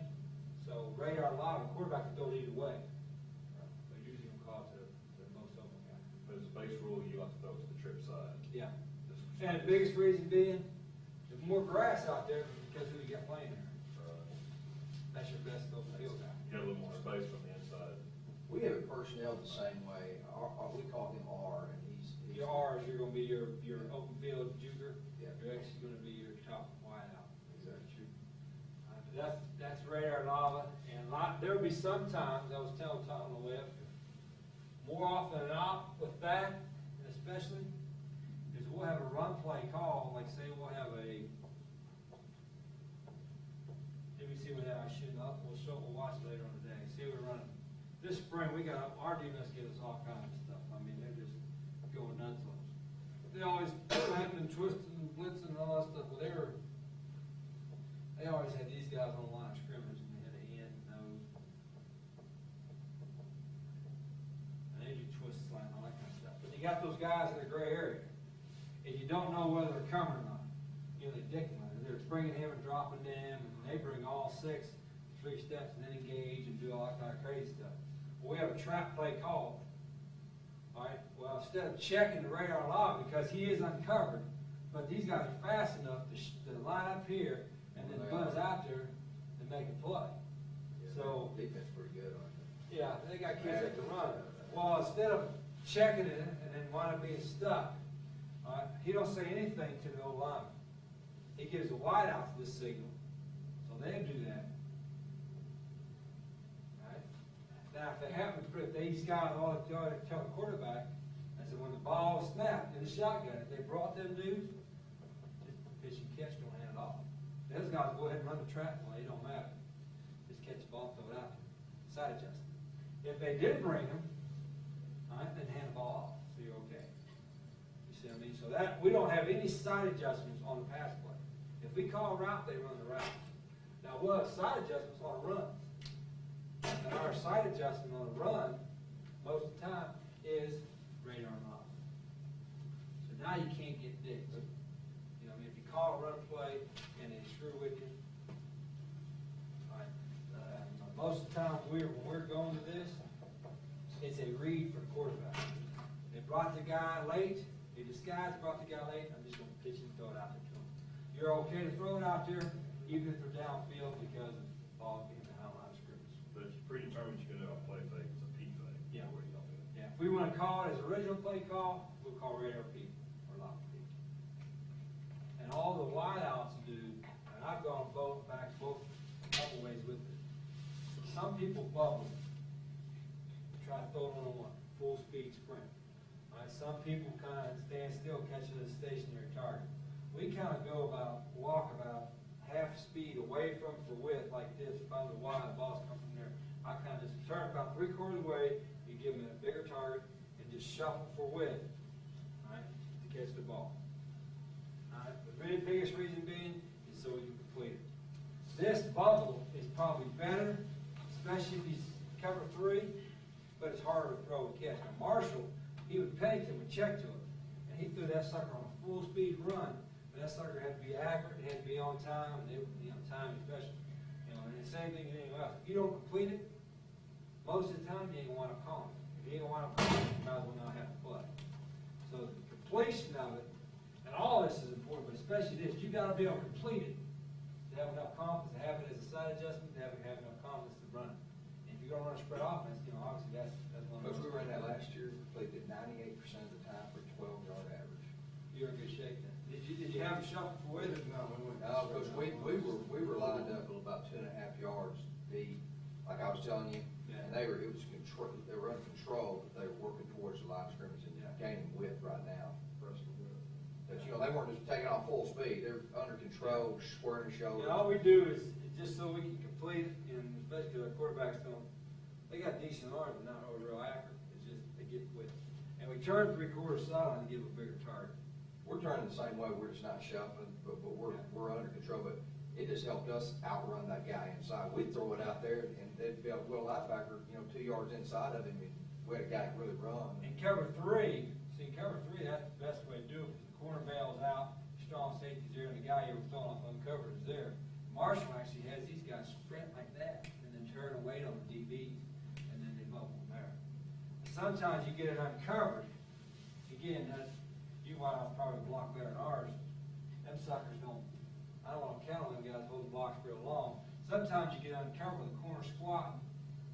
So radar live, the quarterback can go either way. But usually we'll call it to the most open guy. But as a base rule, you like to throw it to the trip side. Yeah. Just- And the biggest reason being, there's more grass out there because who you got playing there. That's your best open field guy. You got a little more space from the inside. We have a personnel the same way, we call him R, and he's. Your R's, you're gonna be your open field juker. Yeah. Your X is gonna be your top wide out. Exactly. That's radar lava, and there'll be some times, I was telling Tom on the web, more often than not with that, and especially, is we'll have a run play call, like say we'll have a, let me see what I shoot up, we'll watch later on today, see what we're running. This spring, we got, our DMS get us all kinds of stuff, I mean, they're just going nuts on us. They always slapping and twisting and blitzing and all that stuff, well, they always had these guys on the line of scrimmage, and they had a hand and nose. And they do twist, slam, all that kind of stuff. But you got those guys in the gray area, and you don't know whether they're coming or not. You know, they dick them, they're bringing him and dropping them, and they bring all 6, 3 steps, and then engage and do all that kind of crazy stuff. Well, we have a trap play call. All right, well, instead of checking the radar log, because he is uncovered, but these guys are fast enough to line up here and then buzz out there and make a play. So, Defense pretty good, aren't they? yeah, they got kids that can run. Well, instead of checking it and then wind up being stuck, all right, he don't say anything to the old lineman. He gives a wide out to this signal, so they do that. All right. Now, if they happen to put these guys all the time to tell the quarterback, I said, when the ball snapped in the shotgun, if they brought them dudes, just pitch and catch, don't hand it off. Those guys go ahead and run the trap play, it don't matter. Just catch the ball, throw it out there. Side adjust. If they did bring them, all right, then hand the ball off, so you're okay. You see what I mean? So that, we don't have any side adjustments on the pass play. If we call a route, they run the route. Now, we'll have side adjustments on runs. And our side adjustment on a run, most of the time, is radar knob. So now you can't get dicked. You know, I mean, if you call a run play and they screw with you, all right, most of the time when we're going to this, it's a read for the quarterback. They brought the guy late, they disguised brought the guy late, I'm just gonna pitch and throw it out there to him. You're okay to throw it out there, even if they're downfield because of the ball being behind line of scrimmage. But it's predetermined you're gonna do a play fake, it's a P fake. Yeah. Where you don't do it. Yeah, if we wanna call it as original play call, we'll call radar P or lock P. And all the wideouts do, and I've gone both a couple ways with it. Some people bubble, try to throw it on a one, full speed sprint. All right, some people kind of stand still, catch it as a stationary target. We kind of walk about half speed away from for width like this. If I'm the wide, the ball's come from there. I kind of just turn about 3/4 of the way, you give them a bigger target, and just shuffle for width, all right, to catch the ball. All right, the very biggest reason being is so we can complete it. This bubble is probably better, especially if he's cover 3, but it's harder to throw and catch. Now Marshall, Pennington would check to it, and he threw that sucker on a full speed run, but that sucker had to be accurate, it had to be on time, and it, time especially. You know, and the same thing as anything else. If you don't complete it, most of the time you ain't gonna wind up calling it. If you ain't gonna wind up calling it, you might as well not have to play. So the completion of it, and all this is important, but especially this, you gotta be able to complete it to have enough confidence, to have it as a side adjustment, to have enough confidence to run it. And if you're gonna run a spread offense, obviously that's one of Because those. we ran that last year, completed 98% of the time for 12-yard average. You're in good shape then. Did you have a shuffle for it? No, we went. No, because we were lined up about 2.5 yards deep. Like I was telling you, Yeah. And it was control, they were under control, but they were working towards the line of scrimmage and gaining width right now. But, you know, they weren't just taking off full speed, they're under control, squaring the shoulder. Yeah, all we do is just so we can complete it, and especially our quarterbacks don't, they got decent arms, but not always real accurate. It's just, they get width. And we turn 3/4 silent and give a bigger target. We're turning the same way, we're just not shuffling, but we're under control, but it just helped us outrun that guy inside. We'd throw it out there, and they'd be a Will linebacker, 2 yards inside of him, and we had a guy that really run. In cover 3, that's the best way to do it. The corner bails out, strong safety's there, and the guy you were throwing off uncovered is there. Marshall actually has these guys sprint like that, and then turn and wait on the DBs, and then they move them there. Sometimes you get it uncovered. Again, you might have probably block better than ours. Them suckers don't, I don't want to count on them guys holding blocks real long. Sometimes you get uncovered with the corner squat,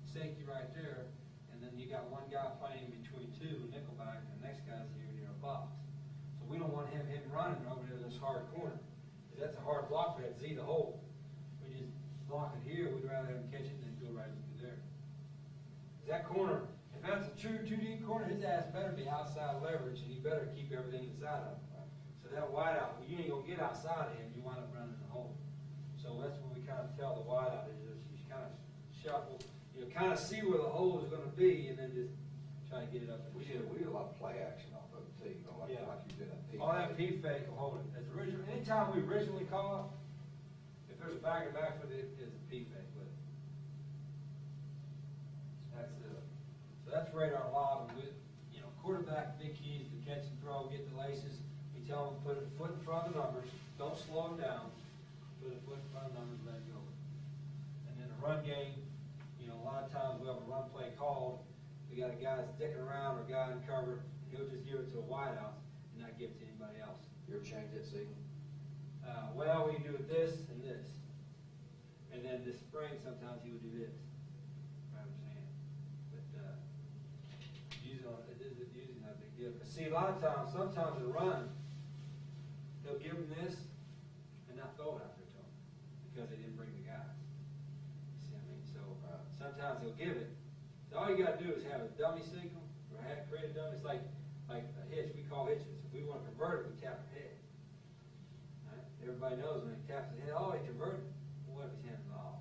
safety right there, and then you got one guy playing between two, nickelback, and the next guy's here near a box. So we don't want him running over there to this hard corner, because that's a hard block for that Z to hold. We just block it here, we'd rather have him catch it than go right through there. 'Cause that corner, if that's a true 2 deep corner, his ass better be outside leverage, and he better keep everything inside of him. So that wideout, well, you ain't gonna get outside of him, you wind up running the hole. So that's what we kind of tell the wideout is you kind of shuffle, kind of see where the hole is gonna be, and then just try to get it up. We did a lot of play action off of it too, like Yeah. you did that P. All that P fake will hold it. As original, anytime we originally call it, if there's a back and back with it, it's a P fake with it. So that's radar lob, and with, quarterback, big keys to catch and throw, get the laces. We tell them, put a foot in front of the numbers, don't slow them down. Put a foot in front of the numbers, let it go. And then the run game, a lot of times we have a run play called, we got a guy that's dicking around or a guy in cover, he'll just give it to a wideout and not give it to anybody else. You ever change that signal? Well, we can do it this and this. And then this spring, sometimes he would do this. I understand. But, usually not a big deal. But see, a lot of times, sometimes in the run, they'll give them this and not throw it out there to them because they didn't bring the guys. See what I mean? So, sometimes they'll give it. So all you gotta do is have a dummy signal or create a dummy. It's like a hitch, we call hitches. If we want to convert it, we tap the head. Right? Everybody knows when he taps the head, oh, he converted. Well, what if his hands off?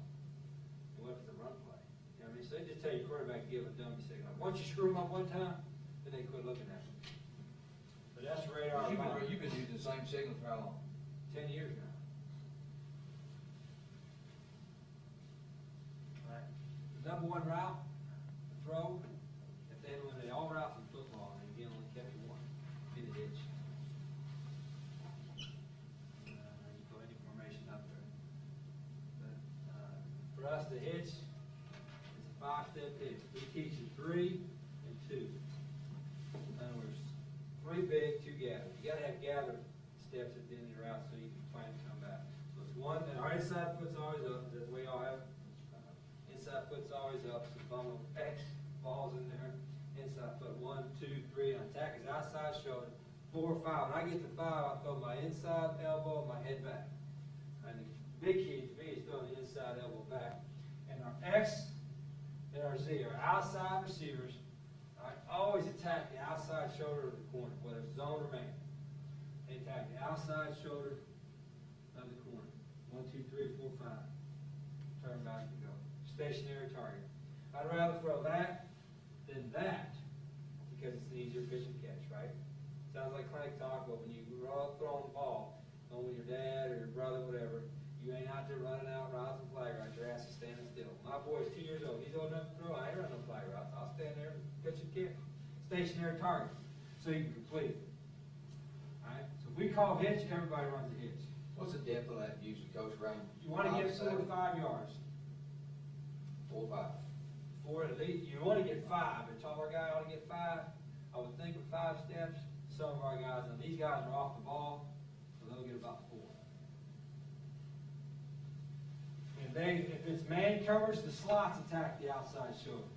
And what if it's a run play? You know what I mean? So they just tell your quarterback to give a dummy signal. Once you screw them up one time, then they quit looking at them. But that's radar. You've been using the same signal for how long? 10 years now. All right. The number one route, the throw, if they eliminate all routes in football, and again, only kept one, be the hitch. You put any formation up there. But, for us, the hitch is a 5-step hitch. We teach you 3 and 2. In other words, 3 big, 2 gather. You gotta have gather steps at the end of your route so you can plan to come back. So it's 1, and our inside foot's always up, as we all have. Inside foot's always up, so bum of X falls in there. Inside foot 1, 2, 3, and attack is outside shoulder. 4, 5. When I get to 5, I throw my inside elbow and my head back. And the big key to me is throwing the inside elbow back. And our X and our Z are outside receivers. I always attack the outside shoulder of the corner, whether it's zone or man. They attack the outside shoulder of the corner. 1, 2, 3, 4, 5. Turn back and go. Stationary target. I'd rather throw that than that because it's an easier pitch and catch, right? Sounds like clinic talk, but when you are throwing the ball, home with your dad or your brother, whatever, you ain't out there running out routes and flag routes. Your ass is standing still. My boy's 2 years old. He's old enough to throw. I ain't running no flag routes. I'll stand there and pitch and kick. Stationary target, so you can complete it. All right. So if we call hitch, everybody runs a hitch. What's the depth of that usually, Coach? Around You want to get 4 to 7? 5 yards. 4 or 5. 4 at least. You want to get 5. A taller guy ought to get 5. I would think with 5 steps. Some of our guys, and these guys are off the ball, so they'll get about 4. And if it's man coverage, the slots attack the outside shoulder.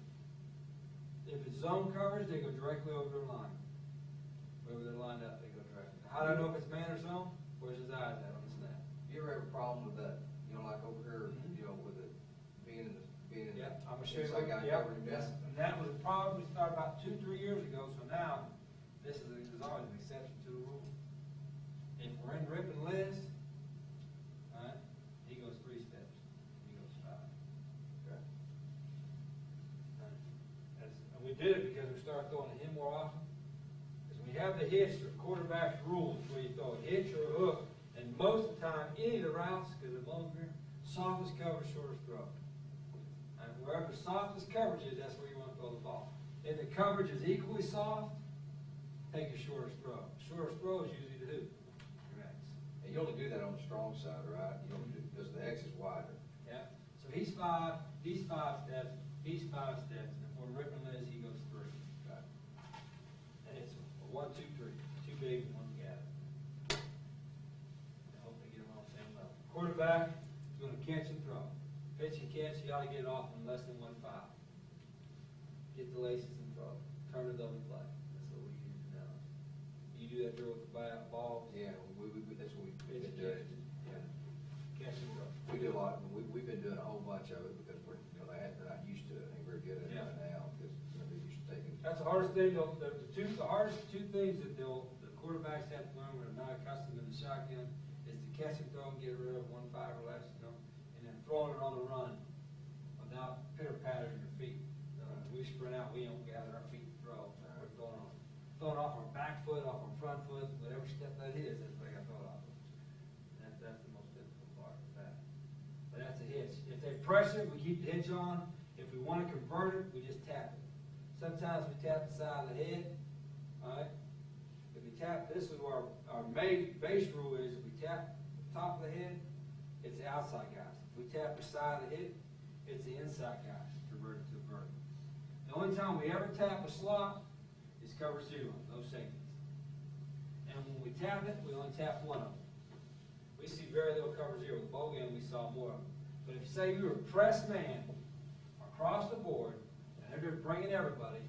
If it's zone coverage, they go directly over their line. Wherever they're lined up, they go directly. How do I know if it's man or zone? Where's his eyes at on the snap? You ever have a problem with that? Like over here, with it being being Yeah, I'm gonna show you. inside guy Yeah, covering him that's, down. and that was a problem we started about 2-3 years ago, so now, this is, there's always an exception to the rule. If we're in Rip and Liz, alright, he goes 3 steps, he goes 5. Okay. And we did it because we started throwing to him more often. Because we have the hitch, or quarterback's rules, where you throw a hitch or a hook, and most of the time, any of the routes, because of Mulgrew, softest coverage, shortest throw. And wherever softest coverage is, that's where you want to throw the ball. If the coverage is equally soft, take your shortest throw. Shortest throw is usually the hoop. Your X. And you only do that on the strong side, right? You only do, because the X is wider. Yeah. So he's 5 steps, he's 5 steps, and if we're ripping Liz, he goes 3. Okay. And it's a 1, 2, 3. 2 big and 1 gap. I hope they get them on the same level. Quarterback is going to catch and throw. Pitch and catch, you ought to get it off in less than 1.5. Get the laces and throw. Turn the double play. That's what we use now. You do that drill with the ball. Yeah, that's what we've Pitch been and catch. doing. Yeah. Catch and throw. We do a lot, we've been doing a whole bunch of it because we're, they're not used to it, and we're good at it Yeah. right now, because, they're used to taking. That's the hardest thing, the hardest 2 things that the quarterbacks have to learn when they're not accustomed to the shotgun is to catch and throw and get rid of 1.5 or less, and then throwing it on the run without pitter-pattering your feet. We sprint out, we don't gather our feet and throw. We're throwing off our back foot, off our front foot, whatever step that is, that's what I got to throw it off of. That's the most difficult part of that. But that's a hitch. If they press it, we keep the hitch on. If we want to convert it, we just tap it. Sometimes we tap the side of the head, all right? If we tap, this is where our base rule is, if we tap the top of the head, it's the outside guys. If we tap the side of the head, it's the inside guys, converted to a vertical. The only time we ever tap a slot is cover 0, no safeties. And when we tap it, we only tap 1 of them. We see very little cover 0. The bowl game, we saw more of them. But if you say you were a press man across the board, and they're just bringing everybody,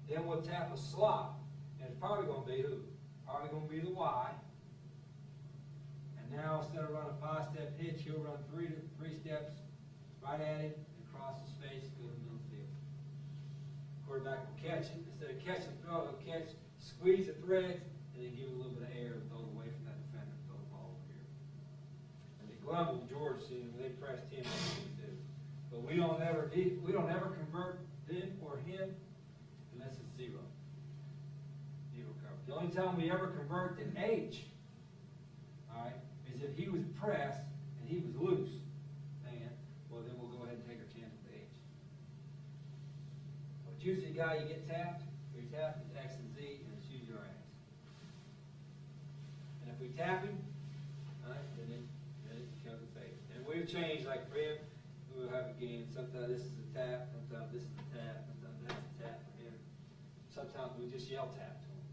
then we'll tap a slot, and it's probably going to be who? Probably going to be the Y. And now instead of running a 5-step hitch, he'll run 3 steps right at it, and cross his face, go to the middle field. Quarterback will catch it. Instead of catch and throw, he'll catch, squeeze the threads, and then give it a little bit of air and throw it away from that defender, throw the ball over here. And the Glumble, George, see, when they pressed him, that's what we do. But we don't ever convert them or him unless it's 0. 0 coverage. The only time we ever convert an H, all right, is if he was pressed and he was loose. Well, then we'll go ahead and take our chance with the H. But usually, guy, you get tapped, we tap is X and Z, and it's usually our X. And if we tap him, all right, then it becomes a fade. And we've changed, like for him, we'll have a game. Sometimes this is a tap, sometimes this is a tap, sometimes that's a tap for him. Sometimes we just yell tap to him.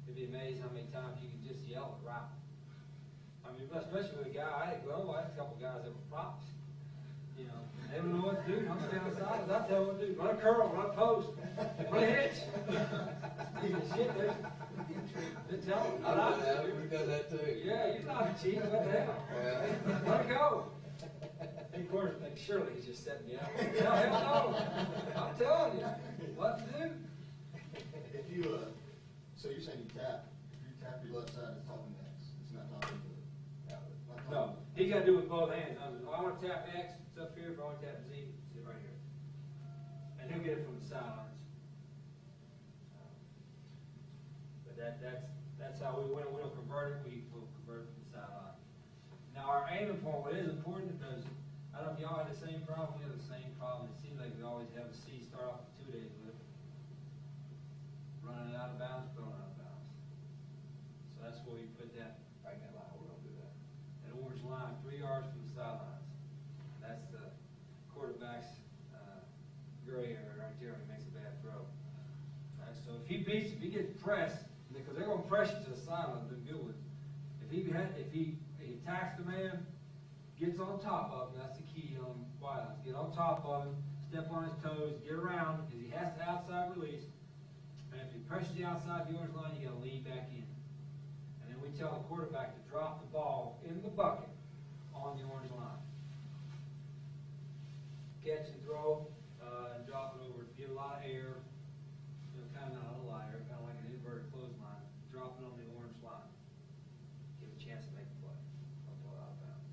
It'd be amazing how many times you can just yell it right. I mean, especially with a guy, I had a couple guys that were props. You know, they don't know what to do. I'm standing outside, I tell them what to do. Run a curl, run a post, run a hitch. Shit, they tell them. I've done that, we've done that too. Yeah, you're not a cheat, what the hell? Yeah. Let it go. And of course, like, surely he's just setting me up. Hell no. I'm telling you what to do. If you, so you're saying you tap, if you tap your left side, it's talking X, it's not talking to No, he got to do it with both hands. I want to tap X, it's up here. If I want to tap Z, it's right here. And he'll get it from the sidelines. But that's how we don't convert it. We'll convert it from the sideline. Now our aiming point, what is important, because I don't know if y'all had the same problem. We have the same problem. It seems like we always have a C start off with 2 days with it. Running it out of bounds, throwing it out of bounds. So that's where we put that. Right in that line, we're gonna do that. That orange line, 3 yards from the sidelines. That's the quarterback's gray area right there when he makes a bad throw. All right, so if he gets pressed, because they're going to press you to the sideline, they're good with it. If he attacks the man, gets on top of him, that's the key on wide lines. Get on top of him, step on his toes, get around, because he has the outside release. And if he presses you outside the orange line, you got to lean back in. And then we tell the quarterback to drop the ball in the bucket on the orange line. catch and throw, and drop it over, get a lot of air, kind of not a liar, kind of like an inverted clothesline, drop it on the orange line. Give a chance to make a play. I'll throw it out of bounds.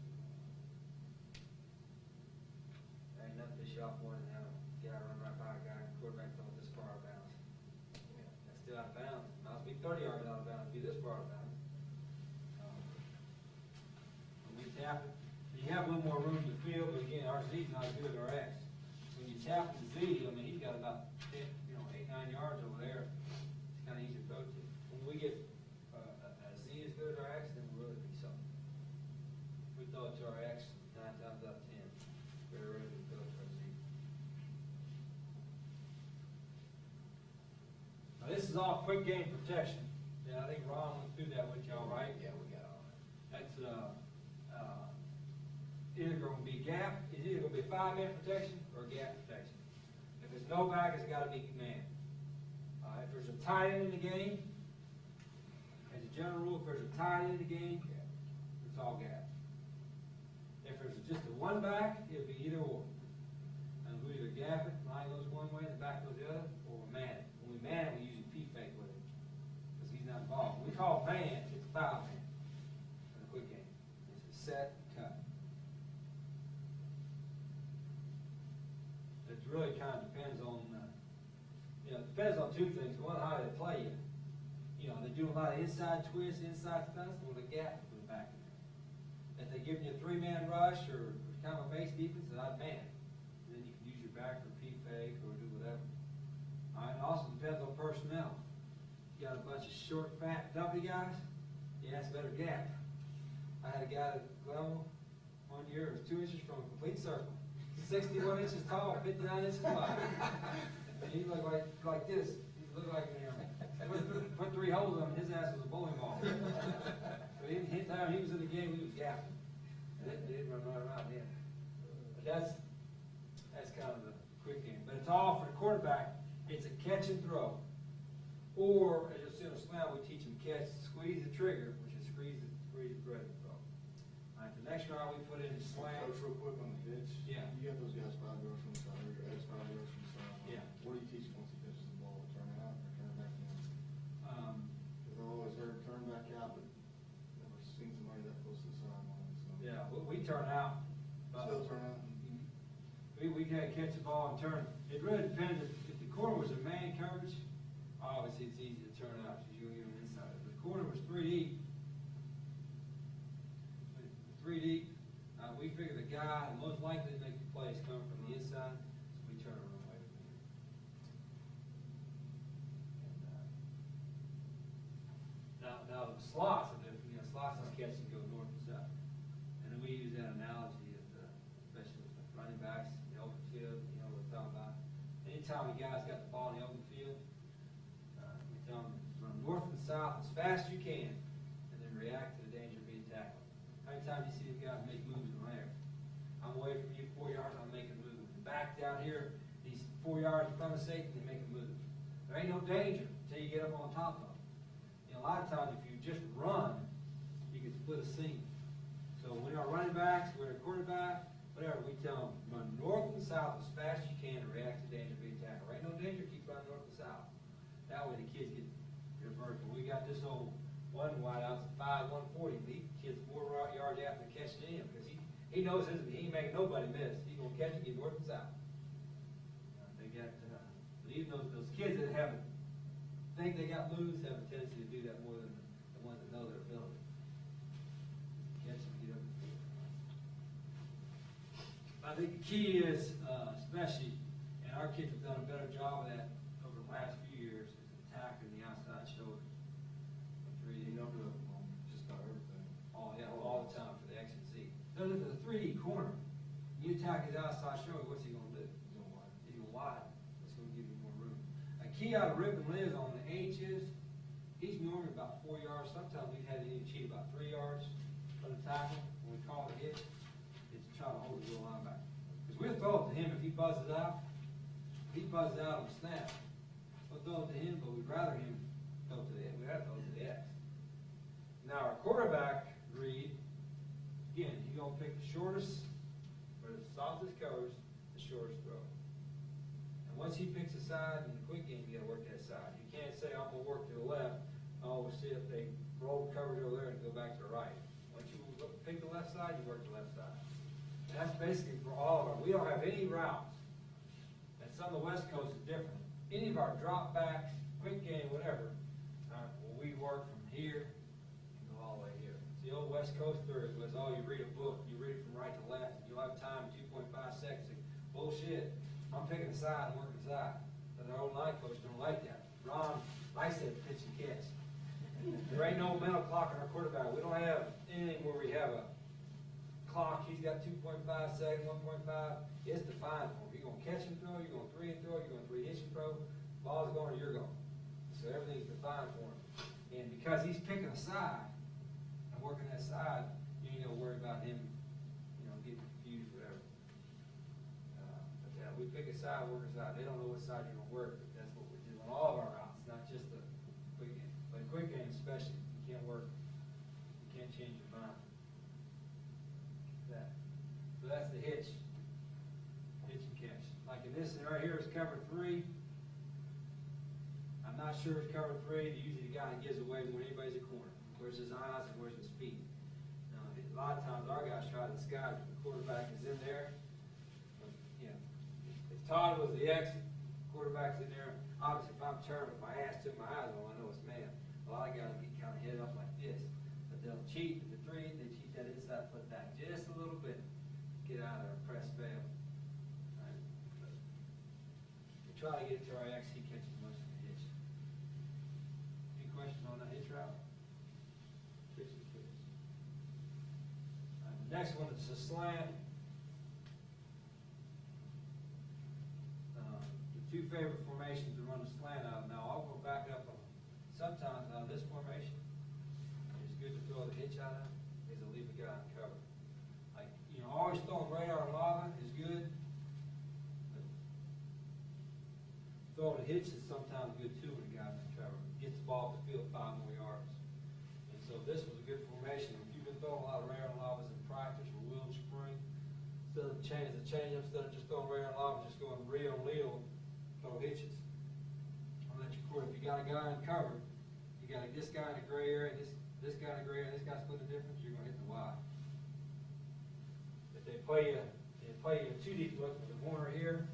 There ain't nothing to shop more than have a guy run right by a guy, quarterback throw it this far out of bounds. That's still out of bounds. Might be 30 yards out of bounds, be this far out of bounds. When we tap it, you have a little more room in the field, but again, our Z's not as good as our X. When you tap the Z, I mean, he's got about 10, 8, 9 yards over there. It's kind of easy to throw to. When we get a Z as good as our X, then we'll really be something. We throw it to our X 9 times out of 10. Very rarely we throw it to our Z. Now, this is all quick game protection. Yeah, I think Ron went through that with y'all, right? Yeah, we got all that. That's either going to be gap, it's either going to be a 5-man protection or a gap protection. If there's no back, it's got to be man. If there's a tight end in the game, as a general rule, if there's a tight end in the game, it's all gap. If there's just a one back, it'll be either or. And we either gap it, line goes one way, the back goes the other, or we man it. When we man it, we use a P-fake with it, because he's not involved. When we call man, it's a 5-man in a quick game. It's a set, cut. It really kind of depends on, it depends on two things. One, how they play you. They do a lot of inside twists, inside stunts, with a gap to the back of there. If they give you a 3-man rush or kind of a base defense, then I'd man. And then you can use your back for P-fake or do whatever. All right, it also depends on personnel. You got a bunch of short, fat, dumpy guys, yeah, it's better gap. I had a guy at Glenville one year, it was 2 inches from a complete circle. 61 inches tall, 59 inches wide. And he looked like this. He looked like, put 3 holes on him, his ass was a bowling ball. So anytime he was in the game, he was gapping. And it did run right around him. But that's kind of the quick game. But it's all for the quarterback. It's a catch and throw. Or, as you'll see on the slam, we teach them catch, squeeze the trigger, which is squeeze the thread and throw. All right, the next round we put in is slam. Coach, real quick on the pitch. Yeah. You got those guys 5 yards from the side, or your X 5 yards from the side. Yeah. What do you teach once he catches the ball? Turn it out or turn it back in? Because I've always heard turn back out, but never seen somebody that close to the sideline, so. Yeah, we turn out. Still turn out? We gotta catch the ball and turn. It really depends. If the corner was a man coverage, obviously it's easy to turn out because you'll get them inside. If the corner was 3 deep, we figure the guy most likely to make the plays come from the inside, so we turn around away from him. And, now the slots are different. Slots is catch and go north and south. And then we use that analogy of especially with the running backs in the open field, we're talking about. Anytime a guy's got the ball in the open field, we tell him run north and south as fast as you can, and then react to the danger of being tackled. How many times do you see the guys make moves in there? I'm away from you 4 yards, I'm making a move. Back down here, he's 4 yards in front of safety, they make a move. There ain't no danger until you get up on top of them. A lot of times, if you just run, you can split a seam. So when our running backs, we're a quarterback, whatever, we tell them, run north and south as fast as you can to react to danger of being tackled. There ain't no danger, keep running north and south. That way the kids get vertical. We got this old one wide out to 5-140. The kid's more yards after catching him because he knows he ain't making nobody miss. He's going to catch it, get north and south. They got, even those kids that think they got moves have a tendency to do that more than the ones that know their ability. Catch and get up the field. I think the key is, especially, and our kids have done a better job of that over the last few years, is attacking the outside shoulder. You know, just about everything. Oh, yeah, all the time for the X and Z. So the 3D corner, you attack his outside shoulder, what's he going to do? He's going wide. He's going wide. It's going to give you more room. A key out of Rip and Liz on the H is, he's normally about 4 yards. Sometimes we've had to even cheat about 3 yards from the tackle. When we call it a hit, it's to try to hold the little linebacker. Because we'll throw it to him if he buzzes out. If he buzzes out on the snap, we'll throw it to him, but we'd rather him throw it to the X. We'd rather throw it to the X. Now our quarterback read, again, he's going to pick the shortest or the softest coverage, the shortest throw. And once he picks a side in the quick game, you gotta work that side. You can't say, I'm gonna work to the left, oh, we'll see if they roll coverage over there and go back to the right. Once you pick the left side, you work the left side. And that's basically for all of our, we don't have any routes. And some of the West Coast is different. Any of our drop backs, quick game, whatever, well, we work from here and go all the way here. The old West Coaster was, oh, you read a book, you read it from right to left, you'll have time 2.5 seconds. Bullshit. I'm picking a side and working a side. But our old line coach don't like that. Ron, I said pitch and catch. There ain't no mental clock on our quarterback. We don't have anything where we have a clock. He's got 2.5 seconds, 1.5. It's defined for him. You're going to catch and throw, you're going to three and throw, you're going to three hitch and throw. Ball's going or you're going. So everything's defined for him. And because he's picking a side and working that side, you ain't gonna worry about him, getting confused, whatever. But yeah, we pick a side, work a side. They don't know what side you're gonna work, but that's what we do on all of our routes, not just the quick game. But quick game especially, you can't work, you can't change your mind. So that's the hitch and catch. Like in this right here is cover 3. I'm not sure it's cover 3. Usually the guy that gives away when anybody's a corner. Where's his eyes and where's his feet? Now, a lot of times our guys try to disguise if the quarterback is in there. But, if Todd was the exit, quarterback's in there. Obviously, if I'm turned with my ass to my eyes on, I know it's man. A lot of guys get kind of hit up like this. But they'll cheat at the 3. They cheat that inside foot back just a little bit. Get out of there, press fail. Right? But we try to get to our X. He catches most of the hitch. Any questions on the hitch route? Pitch and catch. The next one is a slant. The two favorite formations to run a slant out of. Now I'll go back up on. Sometimes out of this formation, it's good to throw the hitch out of. Is to leave the guy uncovered. Like always throwing radar and lava is good. But throwing a hitch is sometimes good too when the guy's uncovered. Gets the ball up the field 5 more yards. And so this was a good formation. If you've been throwing a lot of radar and lavas in practice or wheel and spring, instead of change up, instead of just throwing radar and lava, just going real and Leo, throw hitches. I'll let you quarter. If you got a guy uncovered, you got this guy in the gray area, this guy in the gray area, and this guy split the difference, you're going to hit the Y. If they play you a 2 deep look with a corner here,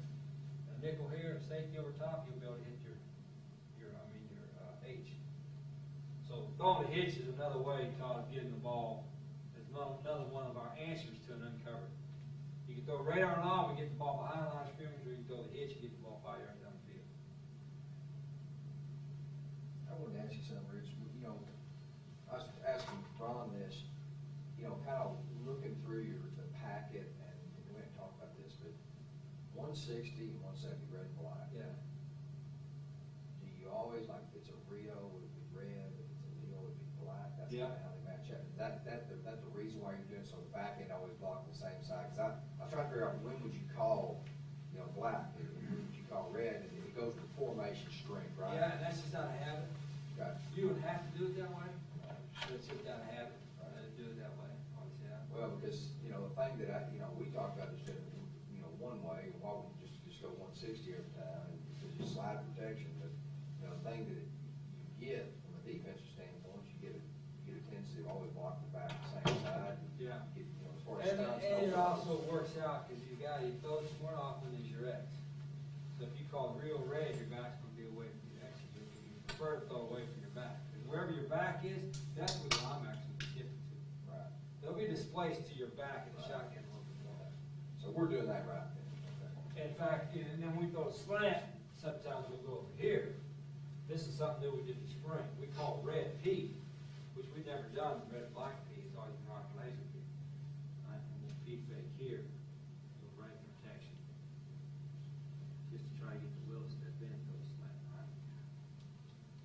a nickel here, and a safety over top, you'll be able to hit your H. So throwing the hitch is another way, Todd, of getting the ball. It's another one of our answers to an uncovered. You can throw a radar and lob and get the ball behind the line of scrimmage, or you can throw the hitch and get the ball 5 yards down the field. I wanted to ask you something, Rich. I was asking Ron this, kind of looking through the packet, and we haven't talked about this, but 160 and 170 red and black. Yeah. Do you always, like, if it's a Rio, it would be red, if it's a Leo, it would be black? That's Yeah. kind of how they match up. That's the reason why you're doing so the back end always blocking the same side? Because I was trying to figure out when would you call, black, and when would you call red, and it goes with formation strength, right? Yeah, and that's just not a habit. Okay. You would have to do it that way. It's just not a habit to do it that way. Obviously, Well, because, the thing that we talked about is that, one way, why would you just go 160 every time, and because it's slide protection, but, the thing that you get from a defensive standpoint, you get a tendency to always block the back the same side. Yeah. As far as stunts, And it also works out because you throw it more often as your X. So if you call real red, your back's going to be away from your X. You prefer to throw away from your back. Because wherever your back is, that's where the linebackers will be shifted to. Right. They'll be displaced to your back in the shotgun a little bit more. So we're doing that right. In fact, and then we throw a slant, sometimes we'll go over here. This is something that we did in spring. We call red P, which we've never done. Red and black P. It's always been rock and laser P. Right? And we'll P fake here. We'll right protection. Just to try to get the wheel step in, throw a slant. Right?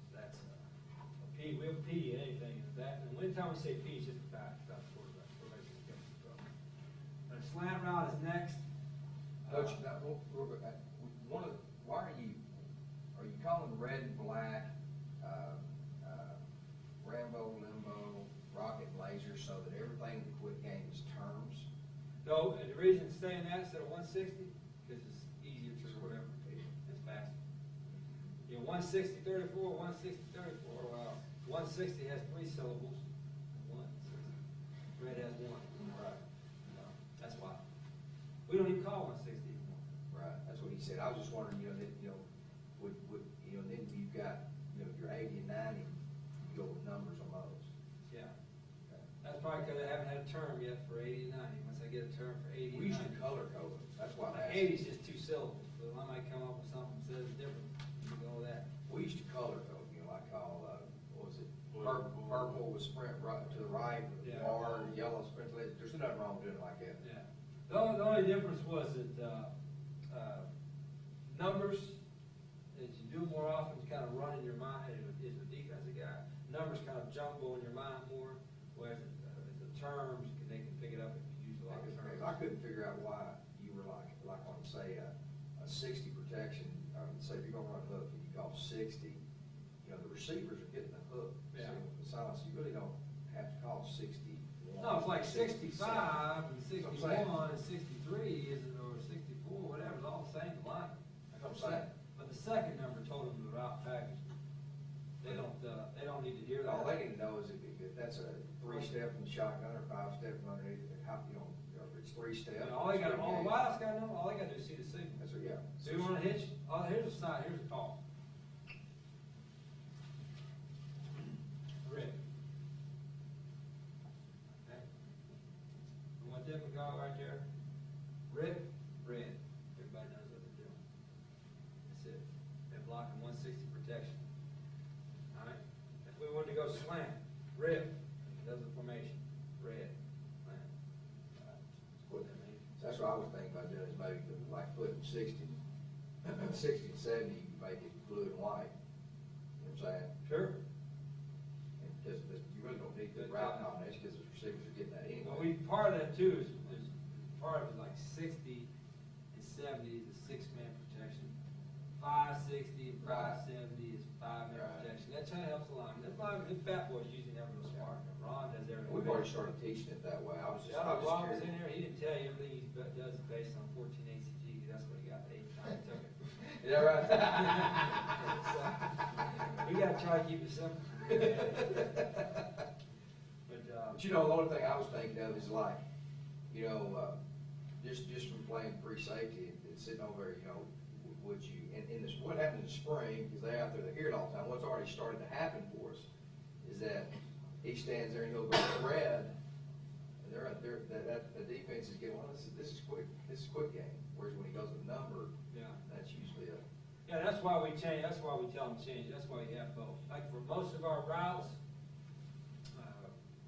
So that's a P. We'll P anything is that. And anytime we say P, it's just the back. It's not the quarterback. Quarterback's going to catch the throw. But a slant route is next. Coach, why are you calling red and black, Rambo, Limbo, Rocket, Laser, so that everything in the quick game is terms? No, and the reason it's saying that instead of 160, because 160, 34, 160, 34, well, 160 has 3 syllables. 160. Red has 1. Right. That's why. We don't even call 160 anymore. Right, that's what he said. I was just wondering, you know, that, would, then you've got, your 80 and 90, you go with numbers on those. Yeah. That's probably because I haven't had a term yet for 80 and 90. Once I get a term for 80 and 90. We used to color code them, that's why I'm Like asking. 80 is just 2 syllables, but I might come up with something that says different. You can go with that. We used to color code, like call, what was it? Blue. Purple with sprint right to the right, Yeah. R, yellow sprint to the left. There's nothing wrong with doing it like that. Yeah. The only difference was that, numbers, as you do more often, kind of run in your mind, as a defensive guy, numbers kind of jumble in your mind more, whereas the terms, they can pick it up if you use a lot of terms. I couldn't figure out why you were like on, say, a 60 protection, say if you're gonna run hook and you call 60, the receivers are getting the hook. Yeah. So you really don't have to call 61. No, it's like 65 and That's what I'm 61 and 63, is it, or 64, whatever, it's all the same line. That's what I'm saying. But the second number told them the route package. They don't need to hear that. All they need to know is if that's a 3-step from the shotgun or 5-step from underneath, how, if it's 3-step. All the White House gotta know, all they gotta do is see the signal. That's what, yeah. So you wanna hitch, oh, here's a sign, here's a call. Red. Okay. You want them to go right there? Red, red. Everybody knows what they're doing. That's it. They're blocking 160 protection. All right? If we wanted to go slant, red, does the formation, red, slant. All right. What that means. That's what I was thinking about doing, is maybe like putting 60 and 70, you make it blue and white. You know what I'm saying? Sure. And because you really don't need the route combination, because the receivers are getting that anyway. Well, part of that too is part of it like 60 and 70 is a 6-man protection. 560 and 570 is 5-man Right. protection. That kind of helps a lot. That's why the fat boys usually never go smart. Ron does everything. We've already started teaching it that way. I was just Ron was curious. in there, he didn't tell you everything he does is based on 14 ACG, because that's what he got the 8th time he took it. Is that right? So, we gotta try to keep it simple. But, But the only thing I was thinking of is like, just from playing free safety and sitting over there, would you, and this, what happened in the spring, because they're out there, they hear it all the time, what's already started to happen for us is that he stands there and he'll go red, and the defense is getting, well, this is quick game, whereas when he goes with number, yeah. that's usually a. Yeah, that's why we change, that's why we tell them to change, that's why we have both. Like for most of our routes,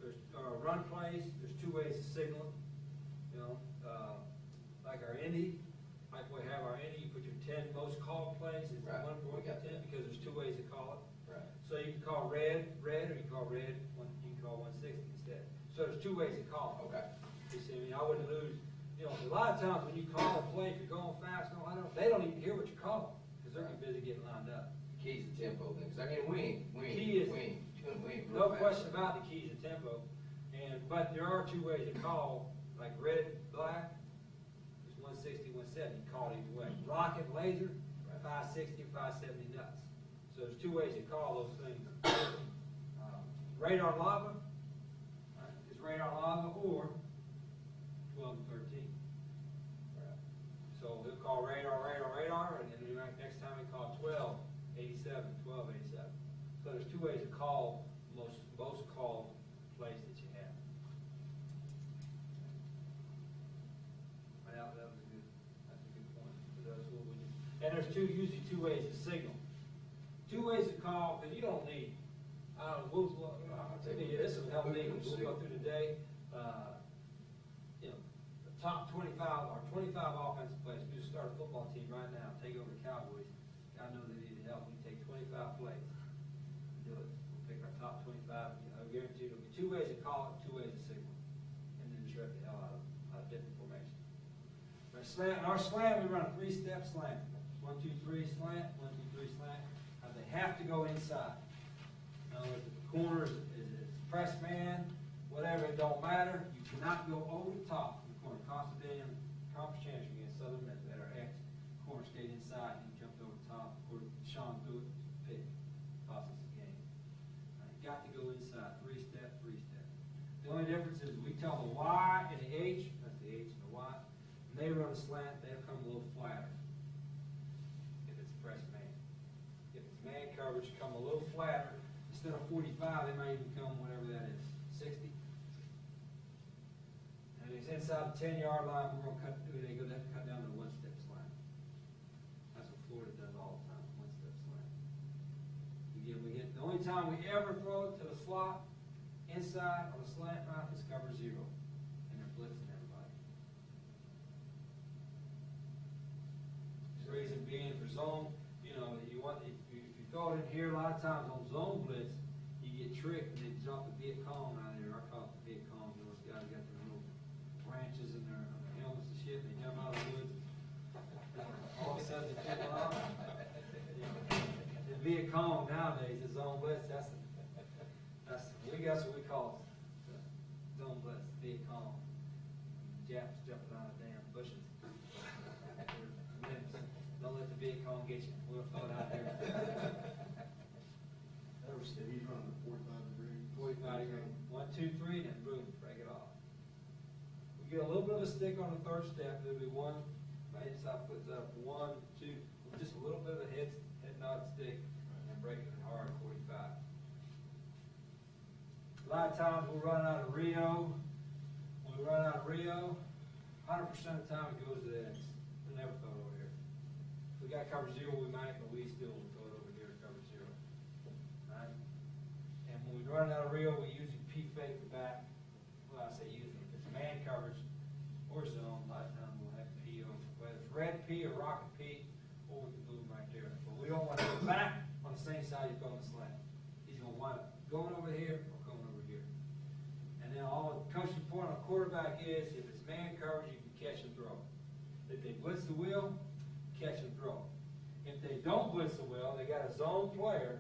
there's run plays, there's 2 ways to signal it. Like our Indy, like we have our Indy, you put your 10 most called plays, it's Right. 1 point 10, because there's 2 ways to call it. Right. So you can call red, or you can call red, you can call 160 instead. So there's 2 ways to call it. Okay. You see, I wouldn't lose, a lot of times when you call a play, if you're going fast, they don't even hear what you're calling, because they're too busy getting lined up. The key's the tempo thing, 'cause we Key is- ain't No real fast. question about the keys of tempo, but there are 2 ways to call, like red, black, there's 160, 170, you call it either way. Rocket, laser, 560, 570 nuts. So there's 2 ways to call those things. Radar lava, is radar lava, or 12 and 13. So he'll call radar, and then next time he call 12, 87, 12, 87. So there's 2 ways to call most called plays that you have. Well, that's a good point. For those who would, and there's usually 2 ways to signal. 2 ways to call, because you don't need, this will help me, we'll go through the day. The top 25 or 25 offensive plays. We just start a football team right now, take over the Cowboys. God knows they need help. We take 25 plays. Do it. We'll pick our top 25. I guarantee there'll be 2 ways to call it, 2 ways to signal. And then just rip the hell out of different formations. Our slant, we run a 3-step slant. 1, 2, 3 slant, 1, 2, 3 slant. They have to go inside. If the corner is press man, whatever, it don't matter. You cannot go over the top of the corner. Constantine, conference championship against Southern Miss at our ex corner skate inside. He jumped over the top. Sean threw it. got to go inside, three-step, three-step. The only difference is we tell the Y and the H, that's the H and the Y, and they run a slant, they'll come a little flatter. If it's press man. If it's man coverage, come a little flatter. Instead of 45, they might even come whatever that is, 60. And if it's inside the 10-yard line, we're gonna cut down to one-step slant. That's what Florida does all the time, one-step slant. The only time we ever throw it to the slot inside on the slant route is cover 0, and they're blitzing everybody. The reason being for zone, you know, if you throw it in here, a lot of times on zone blitz, you get tricked and they drop the Viet Cong out there. I call it the Viet Cong. Those guys got their little branches in their helmets and shit, and they jump out of the woods. All of a sudden, they jump out. The Viet Cong nowadays is zone blitz. That's what we call it, zone blitz, Viet Cong. Japs jumping out of damn bushes. Don't let the Viet Cong get you. We'll throw it out there. That was, he's running the 45 degree. 45 degree. 1, 2, 3, then boom, break it off. We get a little bit of a stick on the third step. There'll be one, my inside foot's up, 1, 2, just a little bit of a head nod stick, and break it hard, 45. A lot of times we'll run out of Rio. When we run out of Rio, 100% of the time it goes to the X. We never throw it over here. If we got cover 0, we might, but we still will throw it over here to cover 0. Right? And when we run out of Rio, we usually P-fake the back. Well, I say usually. If it's man coverage or zone, a lot of times we'll have P on, whether it's red P or rocket P, or we can move right there. But we don't want to go back on the same side you're throwing the slant. He's going to wind up going over here or going over here. And then all the coaching point on a quarterback is, if it's man coverage, you can catch and throw. If they blitz the wheel, catch and throw. If they don't blitz the wheel, they got a zone player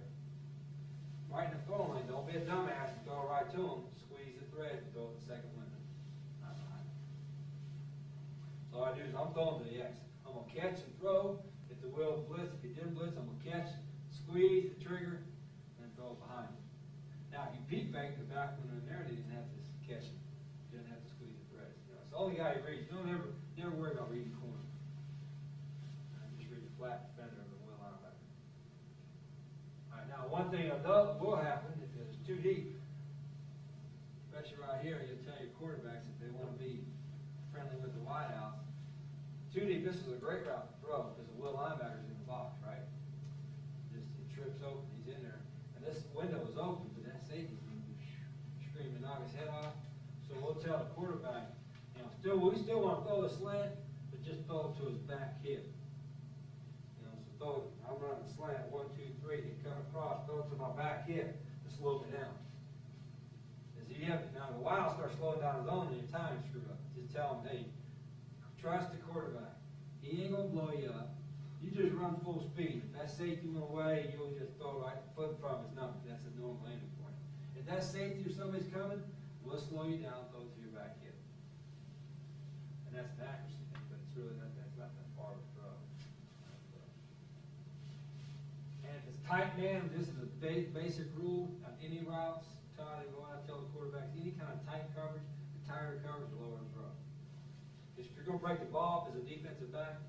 right in the throw lane. Don't be a dumbass and throw it right to them. Squeeze the thread and throw it the second window. Not behind it. So all I do is I'm throwing to the X. I'm going to catch and throw. If the wheel blitz, if he didn't blitz, I'm going to catch, squeeze the trigger, and throw it behind it. Now, if you peep fake the back when they're in there, they didn't have to catch it. You didn't have to squeeze the threads. You know, it's the only guy who reads. Don't never worry about reading corner. Just read the flat defender of the wheel linebacker. All right, now one thing that will happen if it's too deep, especially right here, you'll tell your quarterbacks if they want to be friendly with the wideouts. Too deep, this is a great route to throw because the wheel linebacker's in the box, right? Just it trips open, he's in there. And this window is open, but that safety's going to be screaming, knock his head off. So we'll tell the quarterback, you know, we still want to throw the slant, but just throw it to his back hip. You know, so throw it, I'm running the slant, 1, 2, 3, then come across, throw it to my back hip to slow me down. Now the wild starts slowing down his own and your time screwed up. Just tell him, hey, trust the quarterback. He ain't gonna blow you up. You just run full speed. If that safety went away, you'll just throw right foot from his number. That's a normal landing point. If that safety or somebody's coming, we'll slow you down, throw it to your back hip. And that's an accuracy thing, but it's really not that far of a throw. And if it's tight man, this is a basic rule on any routes. Todd, go out and tell the quarterbacks, any kind of tight coverage, the tighter coverage, the lower the throw. If you're going to break the ball as a defensive back,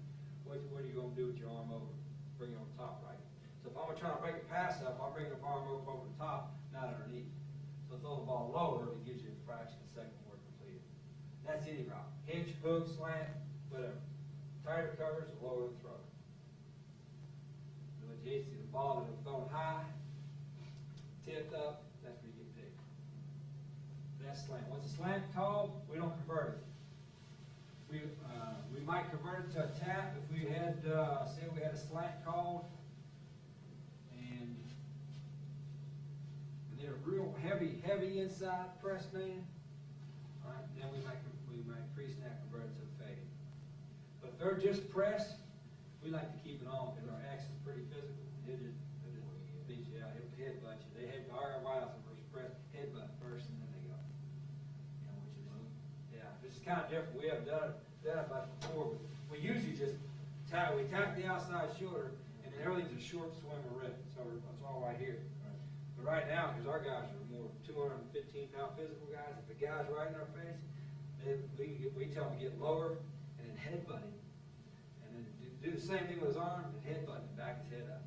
what are you going to do with your arm over? Bring it on top, right? So if I'm trying to break a pass up, I'm bringing the arm over the top, not underneath. So throw the ball lower, it gives you a fraction of a second more completed. That's any route. Hitch, hook, slant, whatever. Tighter coverage, the lower the throw. When you see the ball that is thrown high, tipped up, that's where you get picked. That's slant. Once a slant called, we don't convert it. We might convert it to a tap if we had, say we had a slant called, and they're real heavy inside press man. All right, then we might pre-snap convert it to a fade. But if they're just press, we like to keep it on because our X is pretty physical. It just beats you out. It'll headbutt you. They head our wiles versus press headbutt first, and then they go. You know, which is this is kind of different. We haven't done it much before. We usually just tack the outside shoulder, and then everything's a short swim or rip. So it's all right here. But But right now, because our guys are more 215-pound physical guys, if the guy's right in our face, then we tell him to get lower and then headbutt him. And then do the same thing with his arm and headbutt him, back his head up.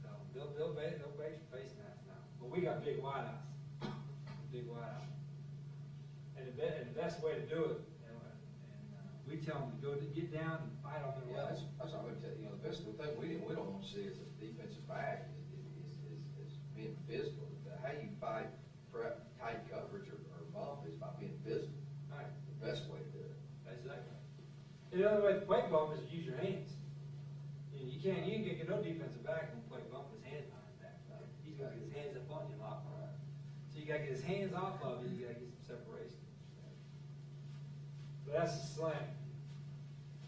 So they'll base face masks now. But we got big wide eyes. Big wide eyes. And the best way to do it, we tell them to go to get down and fight on their Yeah, level. that's what I would tell you, the best thing we don't want to see as a defensive back is being physical. How you fight for tight coverage or bump is by being physical. Right. The best way to do it. Exactly. And the other way to play bump is to use your hands. You can't get no defensive back and play bump with his hands behind his back. He's gonna get his hands up on you, lock on. So you gotta get his hands off of you, you gotta get some separation. But that's a slam.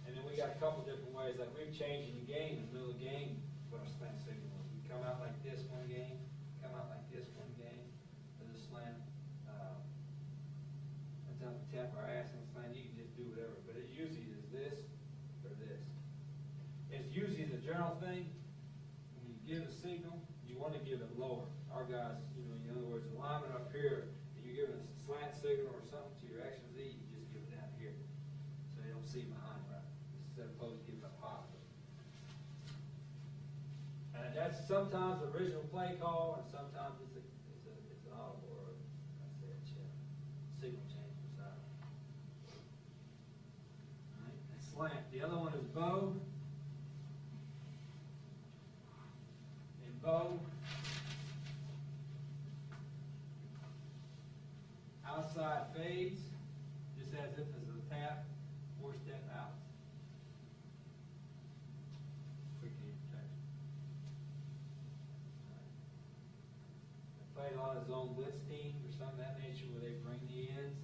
And then we got a couple different ways, like we've changed in the game, in the middle of the game, what our slant signal is. We come out like this one game, come out like this one game, with a slam. Sometimes we tap our ass on the slam, you can just do whatever, but it usually is this or this. It's usually the general thing, when you give a signal, you want to give it lower. Our guys, in other words, the lineman up here, and you're giving a slant signal or something to your action Z, you just give it down here. So they don't see behind, right? Instead of opposed to giving up high. And that's sometimes the original play call, and sometimes it's an audible or signal change beside it. All right, that's slant. The other one is bow. In bow, outside fades, just as if it's a tap, 4-step out. Quick hand protection. I played a lot of zone blitz teams or something of that nature where they bring the ends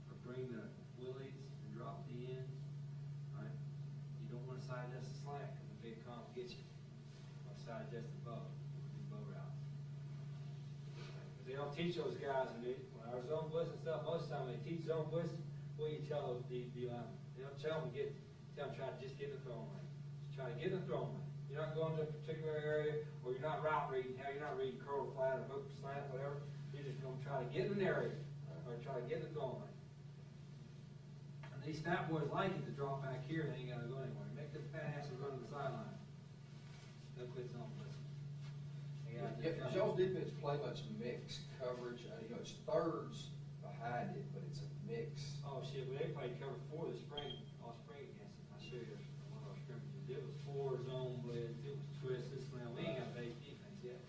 or bring the willies and drop the ends. Right? You don't want to side adjust the slant because the big comp gets you. Or side adjust the bow. Bow routes. They don't teach those guys when our zone blitz and stuff. Most of the time when they teach zone blitz, what do you tell those D linemen? They don't tell them try to just get in the throwing lane. Just try to get in the throwing lane. You're not going to a particular area, or you're not route reading. You're not reading curl, flat, or hook, slant, whatever. You're just going to try to get in an area, or try to get in the throwing lane. And these fat boys like it to drop back here. They ain't got to go anywhere. Make the fat asses run to the sideline. They'll quit zone blitz. Does y'all's defense play much mixed coverage? It's thirds behind it, but it's a mix. Oh, shit, they played cover 4 this spring, all spring against us. I'll show you one of our scrimmages. It was 4 zone blitz, it was twist, this slam. We ain't got base defense yet.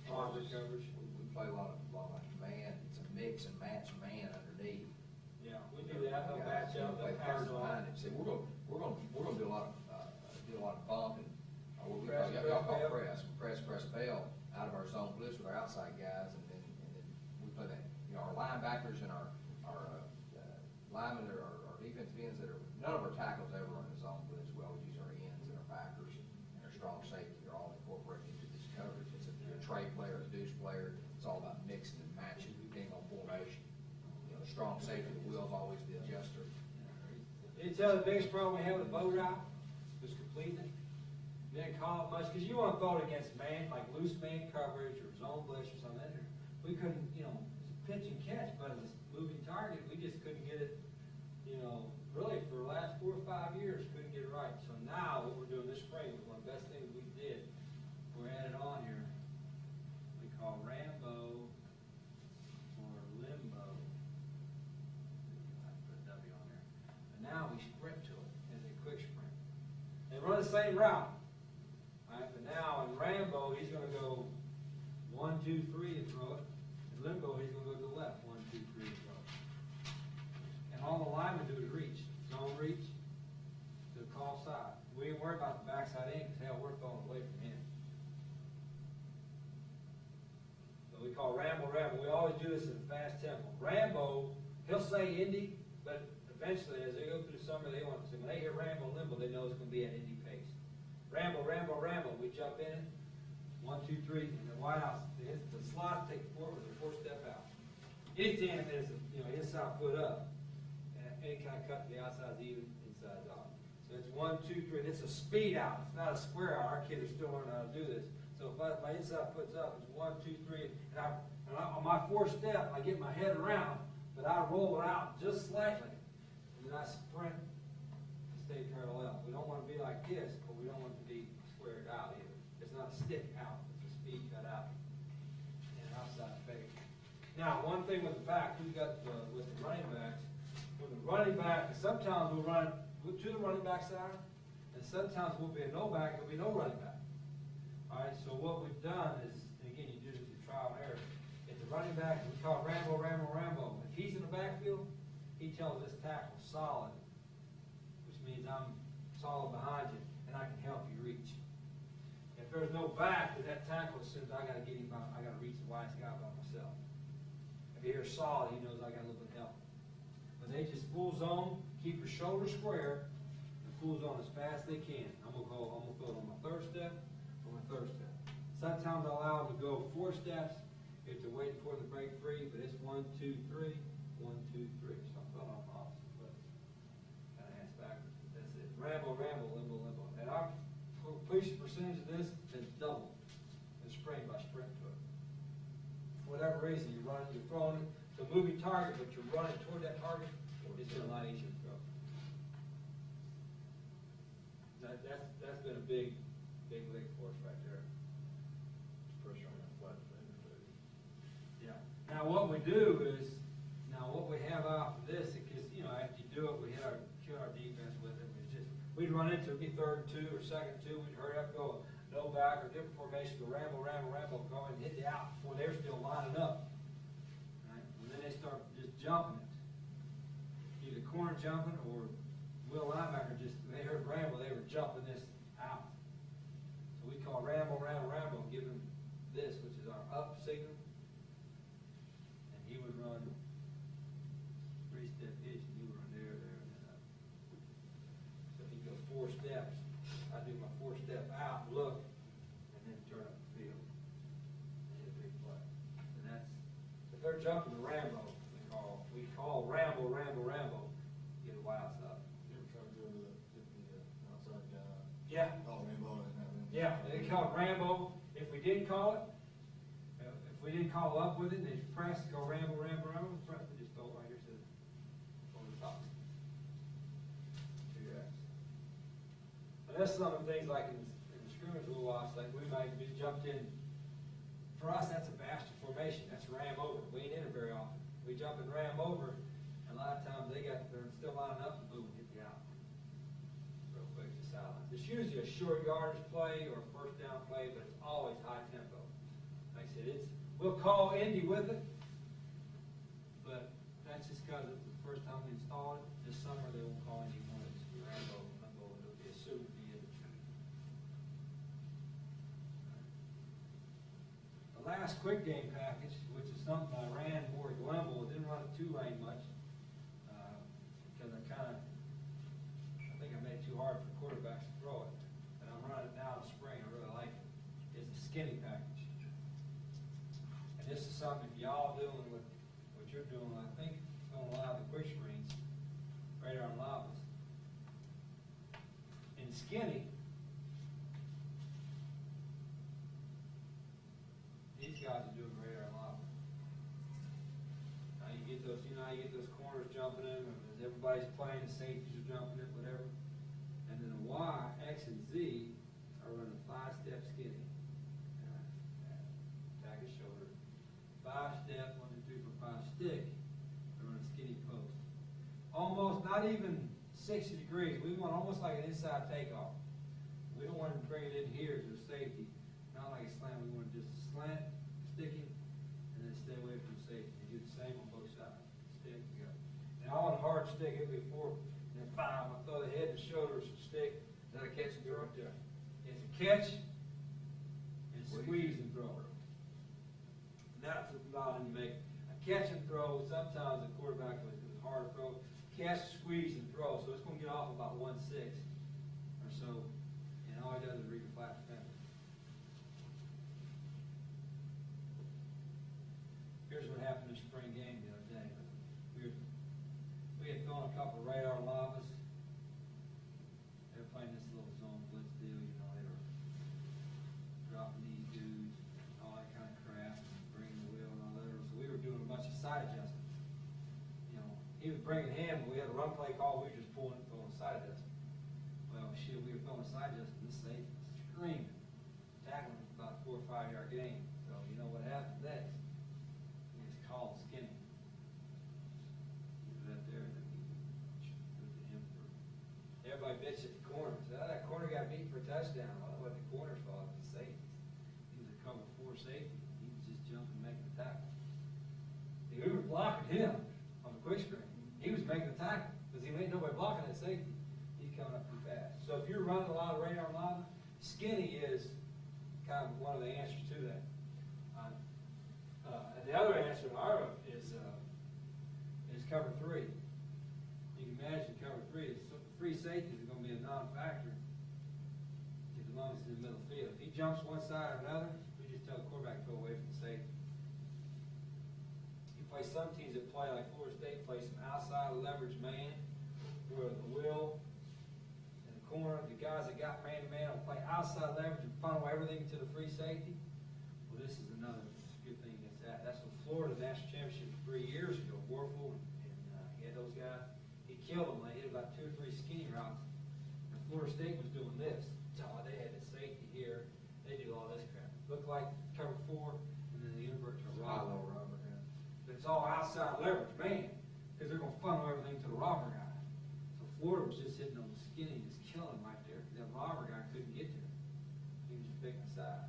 Closet coverage. We play a lot of man. It's a mix and match man underneath. Yeah, we do that, they'll match up, they'll pass it on. See, we're gonna do a lot of bumping. We Press, press, bail out of our zone blitz with our outside guys, and then we play that. Our linebackers and our linemen or our defensive ends none of our tackles ever run the zone blitz. We always use our ends and our backers and our strong safety. They're all incorporated into this coverage. It's a trade player, a deuce player. It's all about mixing and matching depending on formation. The strong safety, the wheel's always the adjuster. You tell the biggest problem we have with the bow route was completing it. Didn't call it much, because you want to throw it against man, like loose man coverage or zone blitz or something. We couldn't, it's a pitch and catch, but as a moving target, we just couldn't get it, really for the last 4 or 5 years, couldn't get it right. So now, what we're doing this spring, one of the best things we did, we added on here, we call Rambo or Limbo. I put a W on there. And now we sprint to it as a quick sprint. They run the same route. But now in Rambo, he's going to go 1, 2, 3 and throw it. In Limbo, he's going to go to the left, 1, 2, 3 and throw it. And all the linemen do is reach. Zone reach to the call side. We ain't worried about the backside end because hell, we're throwing away from him. So we call Rambo. We always do this in a fast tempo. Rambo, he'll say Indy, but eventually as they go through the summer, they want to. When they hear Rambo Limbo, they know it's going to be at Indy pace. Rambo, we jump in, 1, 2, 3, and the wide house, the slot take forward with a 4-step out. Anytime there's inside foot up, and any kind of cut to the outside is even, inside's out. So it's 1, 2, 3, and it's a speed out, it's not a square out. Our kids are still learning how to do this. So if my inside foot's up, it's 1, 2, 3, on my fourth step, I get my head around, but I roll it out just slightly, and then I sprint to stay parallel. We don't want to be like this, but we don't want it to be squared out either. It's not a stick out, it's a speed cut out, and an outside fake. Now, one thing with the back, we've got with the running backs, when the running back, sometimes we'll run to the running back side, and sometimes we'll be a no back, there'll be no running back. All right, so what we've done is, and again, you do this through trial and error. If the running back, we call it Rambo, Rambo, Rambo. If he's in the backfield, he tells this tackle solid, which means I'm solid behind you, and I can help you reach. If there's no back with that tackle, as soon as I got to get him, I got to reach the widest guy by myself. If he hears solid, he knows I got a little bit of help. When they just full zone, keep your shoulders square, and full zone as fast as they can. I'm gonna go on my third step. Sometimes I allow them to go 4 steps if they're waiting for the break free, but it's 1, 2, 3, 1, 2, 3. So I'm going off opposite foot. Kind of ass backwards. That's it. Rambo, Rambo, limbo, limbo. And our completion percentage of this is double. It's sprint by sprint to it. For whatever reason, you're running, you're throwing it to a moving target, but you're running toward that target, it's been a lot easier to throw. That's been a big lick for us right there. Pressure on that flat finger, too. Yeah. Now what we do is, what we have after this, because after you do it, we kill our defense with it. We'd run into it, be 3rd and 2 or 2nd and 2. We'd hurry up, go no back or different formation, go Rambo, Rambo, Rambo, go and hit the out before they're still lining up. Right? And then they start just jumping it. Either corner jumping or Will linebacker they heard Rambo, they were jumping this out. So we call Rambo, Rambo, Rambo, give him this, which is our up signal. And he would run 3-step hitch, and he would run there, and then up. So he'd go 4 steps. I do my 4-step out, look, and then turn up the field. And hit a big play. And that's, if they're jumping the Rambo, we call Rambo, Rambo, Rambo, get a wild stop. You ever try to go to the outside guy? Yeah. Oh, Rambo and that. Yeah, they call it Rambo. If we didn't call it, if we didn't call up with it, they press, go Rambo, Rambo, Rambo, press, we just throw it right here to over the top. To your X. And that's some of the things like in the scrimmage we'll watch, like we might be jumped in. For us, that's a bastard formation. That's ram over. We ain't in it very often. We jump and ram over, and a lot of times they're still lining up and boom, hit you out. Real quick to silence. It's usually a short yardage play or a 1st down play, but it's always high tempo. Like I said, we'll call Indy with it, but that's just because it's the first time we installed it. This summer they won't call Indy one. It's Rambo, Rambo, it'll be assumed to be it. The last quick game package, which is something I ran more at Glenville, didn't run it 2-lane much, because I think I made it too hard for quarterbacks to throw it. And I'm running it now in the spring, I really like it. It's a skinny package. And this is something, if y'all doing what you're doing, I think it's going to allow the quick screens, radar and lobbies. In skinny, these guys are doing radar and lobby. Now you get those, you get those corners jumping in, or everybody's playing, the safeties are jumping in, whatever. And then the Y, X, and Z are running 5-step skinny. Tag his shoulder. 5-step, 1, 2, 3, 4, 5 stick. They're running skinny post. Almost, not even 60 degrees. We want almost like an inside takeoff. We don't want to bring it in here to safety. Not like a slant. We want to just slant, sticky, and then stay away from safety. You do the same on both sides. Stick, go. Now on a hard stick, it'll be 4, and then 5. I throw the head and shoulders, stick. Is that a catch and throw? Right there. It's a catch and squeeze and throw. That's what you make. A catch and throw, sometimes the quarterback is hard to throw. Catch, squeeze, and throw. So it's going to get off about 1-6 or so. And all he does is read the flat defender. Here's what happened in the spring game the other day. We had thrown a couple of radar lobbies. They were playing this little zone blitz deal, they were dropping these side adjustments. You know, he was bringing him, we had a run play call, we were just throwing side adjustment. Well, shoot, we were throwing side adjustment, this safety was screaming, tackling about a 4 or 5 yard gain. So you know what happened next? He was called skinny. He was out there, and then he looked at him for, everybody bitched at the corner, said, oh, that corner got beat for a touchdown. Well, it wasn't the corner's fault, it was the safety. He was a cover 4 safety, he was just jumping, making the tackle. We were blocking him on the quick screen. He was making the tackle, because he ain't nobody blocking that safety. He's coming up too fast. So if you're running a lot of radar linemen, skinny is kind of one of the answers to that. And the other answer to our is cover 3. You can imagine cover 3 is free safety is going to be a non-factor as long as it's in the middle of the field. If he jumps one side or another, we just tell the quarterback to go away from the safety. You play some teams that play like Florida State plays some outside leverage man, where the will in the corner, the guys that got man-to-man will play outside leverage and funnel everything to the free safety. Well, this is another good thing against that. That's what Florida National Championship 3 years ago, Warfel, and he had those guys. He killed them. They hit about 2 or 3 skinny routes. And Florida State was doing this. Oh, they had the safety here. They do all this crap. Looked like cover 4, and then they invert to a robber. But it's all outside leverage, man, because they're going to funnel everything to the robber guy. So Florida was just hitting on the skinny, just killing him right there. That robber guy couldn't get to him. He was just picking a side.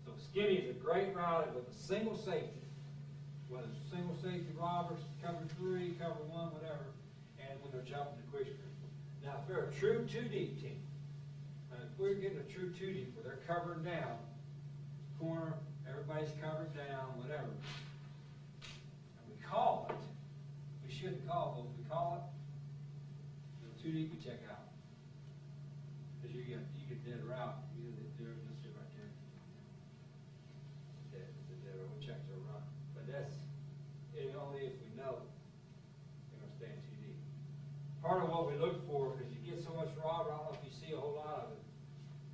So skinny is a great route with a single safety, whether it's single safety robbers, cover 3, cover 1, whatever, and when they're jumping the quick screen. Now, if they're a true 2-deep team, and if we're getting a true 2-deep where they're covering down, corner, everybody's covered down, whatever, and we call it, we shouldn't call it, but if we call it, the 2-deep, we check out. Because you get dead route, you get let's sit right there. Dead, it's a dead route, we check to a run. But that's only if we know they're going to stay in 2 deep. Part of what we look for, because you get so much robber, I don't know if you see a whole lot of it,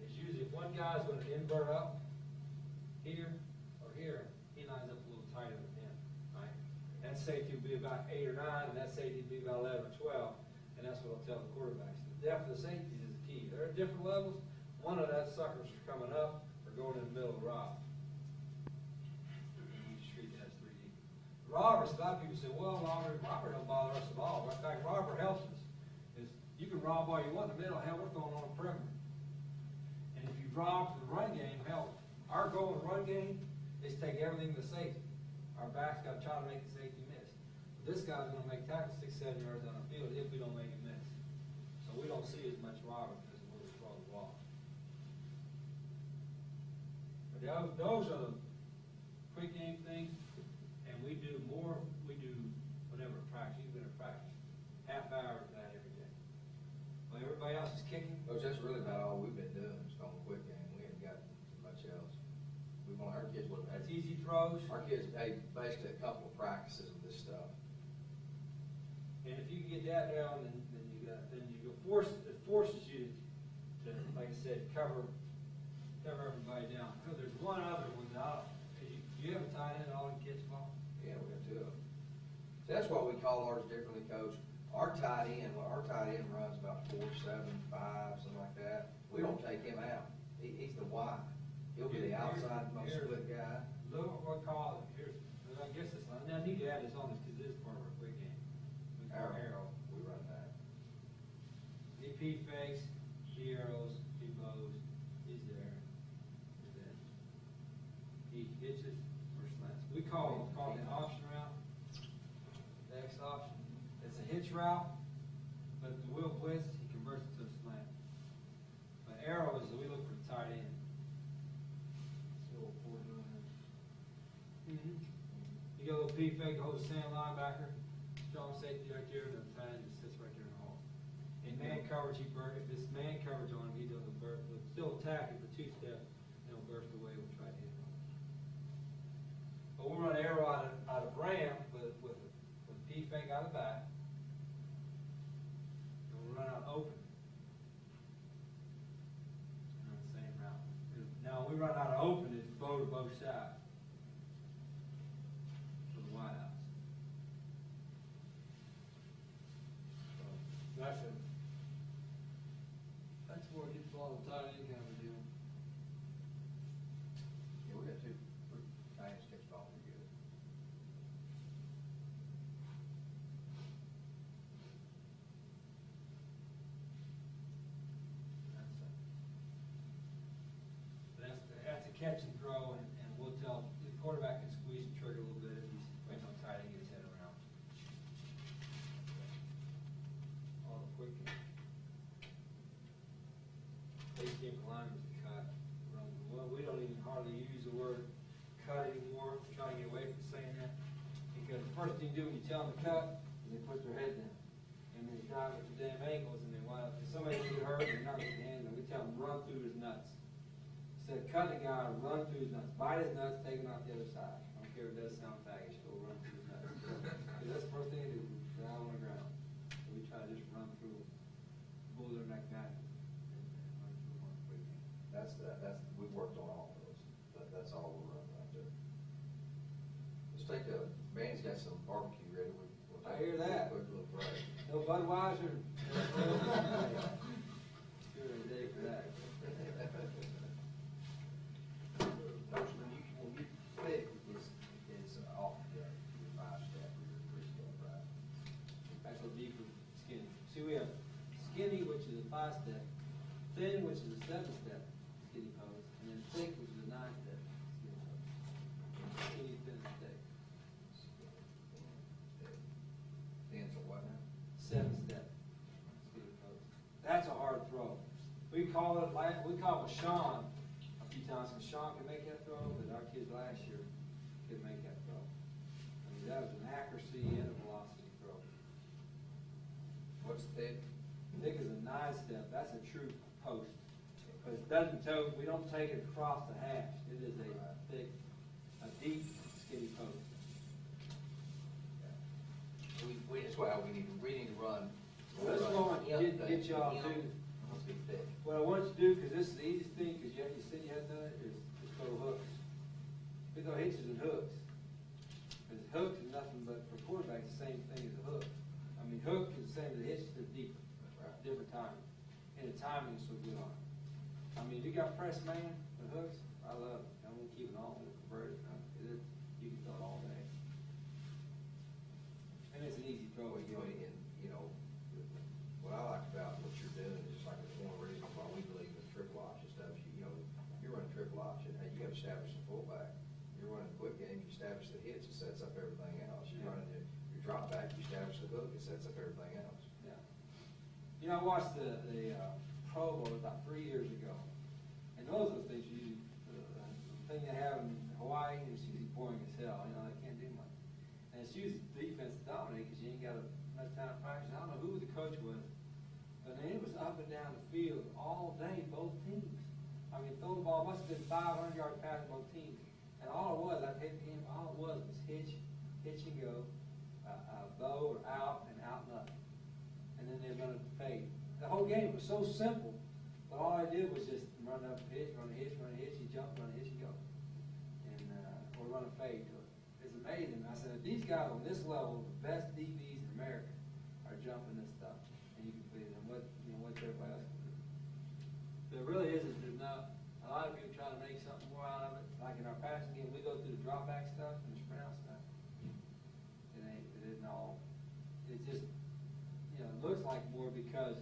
is usually if one guy's going to invert up here or here, he lines up a little tighter than him, right? That safety will be about 8 or 9, and that safety will be about 11 or 12, and that's what I'll tell the quarterbacks. The depth of the safeties is the key. They're at different levels. One of that suckers are coming up or going in the middle of the route. You just treat that as 3 deep. Robbers, a lot of people say, well, robber don't bother us at all. In fact, robber helps us. Is you can rob all you want in the middle, hell, we're throwing on a perimeter. And if you rob for the run game, hell, our goal in the run game is take everything to safety. Our back's got to try to make the safety miss. But this guy's going to make tackles 6, 7 yards on the field if we don't make him miss. So we don't see as much robber because we're going to throw the ball. But those are the quick game things. We do whenever practice, even in practice, half hour of that every day. Well, everybody else is kicking. Coach, that's really about all we've been doing, is on the quick game. We haven't got much else. We want our kids to That's easy throws. Our kids pay basically a couple of practices of this stuff. And if you can get that down, then you it forces you to, like I said, cover everybody down. So there's one other one out. Do you have a tight end all in kids ball? Yeah, we got 2 of them. So that's what we call ours differently, Coach. Our tight end runs about 4, 7, 5, something like that. We don't take him out. He's the Y. He'll be the outside most split guy. Look what we call it. Here's, I guess it's not. Now I need to add this on this because this is part of our quick game. We call arrow. We run that. He P fakes, he arrows, he bows, he's there. He's there. He hitches or slants. We call it the option route. The X option. It's a hitch route, but the wheel blitz, he converts it to a slant. But arrow is we look for the tight end. You get a little P fake, hold the stand linebacker, strong safety right there, and the tight end just sits right there in the hole. In man coverage, if this man coverage on him, he doesn't burst. He'll still attack it for 2 steps, and he'll burst away. We'll try to hit him. But we'll run arrow out of ram with P fake out of the back. And we'll run out open. And run the same route. Now, when we run out of open, it's bow to both sides. For the wideouts. That's where it gets all the tight end kind of deal. Yeah, we got two, I just catch ball pretty good. That's a catch and throw, and we'll tell, the quarterback can squeeze the trigger a little bit if he's waiting on tight end, get his head around. All the quick. ATM line was the cut. Well, we don't even hardly use the word cut anymore, we're trying to get away from saying that. Because the first thing you do when you tell them to cut, is they put their head down. And they dive at the damn ankles, and they wind up, if somebody get hurt, they're not getting hands, and we tell them, run through his nuts. Instead of cutting the guy, run through his nuts, bite his nuts, take him out the other side. I don't care if it does sound faggish, go run through his nuts. Because that's the first thing they do, they're out on the ground. So we try to just run through, pull their neck back. And run through one quick. We've worked on all those, that's all we're running right there. Let's take Manny's got some barbecue ready, we'll I take hear a that. quick little break. No Budweiser. Sure a day for that. Coach, when you pick is off your 5-step or your 3-step, right? That's a deeper skinny. See, we have skinny, which is a 5-step, thin, which is a 7-step skinny pose, and then thick, which is a 9-step skinny pose. Skinny, thin, and thick. Then's a what now? 7-step skinny pose. That's a hard throw. We call it Sean a few times, because Sean can make that throw, but our kids last year couldn't make that throw. I mean, that was an accuracy and a velocity throw. What's thick? Thick is a 9-step, that's a true post. But it doesn't we don't take it across the hash. It is a thick, a deep, skinny post. Well, we need to run. Let's go and get y'all to, Must be thick. what I want you to do, because this is the easiest thing, because you said you hadn't done it, is throw hooks. We throw hitches and hooks. Because hooks is nothing but, for quarterbacks, the same thing as a hook. I mean, hook is the same as a hitch, they're deeper, different timing. And the timing is so good on it. I mean, you got press man with hooks, I love it. I'm gonna keep it on, convert it, you can throw it all day. And it's an easy throw. Well, what I like about what you're doing is just like it's one of the reasons why we believe in triple option stuff. You're running triple option, hey, you got to establish the fullback. You're running a quick game, you establish the hits, it sets up everything else. You're running your drop back, you establish the hook, it sets up everything else. Yeah. I watched the Pro Bowl about 3 years ago, and those are the things you, the thing they have in Hawaii is usually boring as hell. They can't do much, and it's usually defense dominate because you ain't got enough time to practice. I don't know who the coach was, but man, it was up and down the field all day, both teams. I mean, throw the ball must have been 500-yard pass both teams, and all it was, I paid the game. All it was hitch and go, bow or out and up. And then they're going to fade. The whole game was so simple, but all I did was just run up, hitch, run a hitch, you jump, run a hitch, you go. And, or run a fade to it. It's amazing. I said, if these guys on this level, the best DBs in America, are jumping this stuff, and you can play them, what everybody else can do. There really isn't, there's not, a lot of people trying to make something more out of it. Like in our passing game, we go through the drop back stuff and the sprint out stuff. It isn't all, it's just, it looks like more because,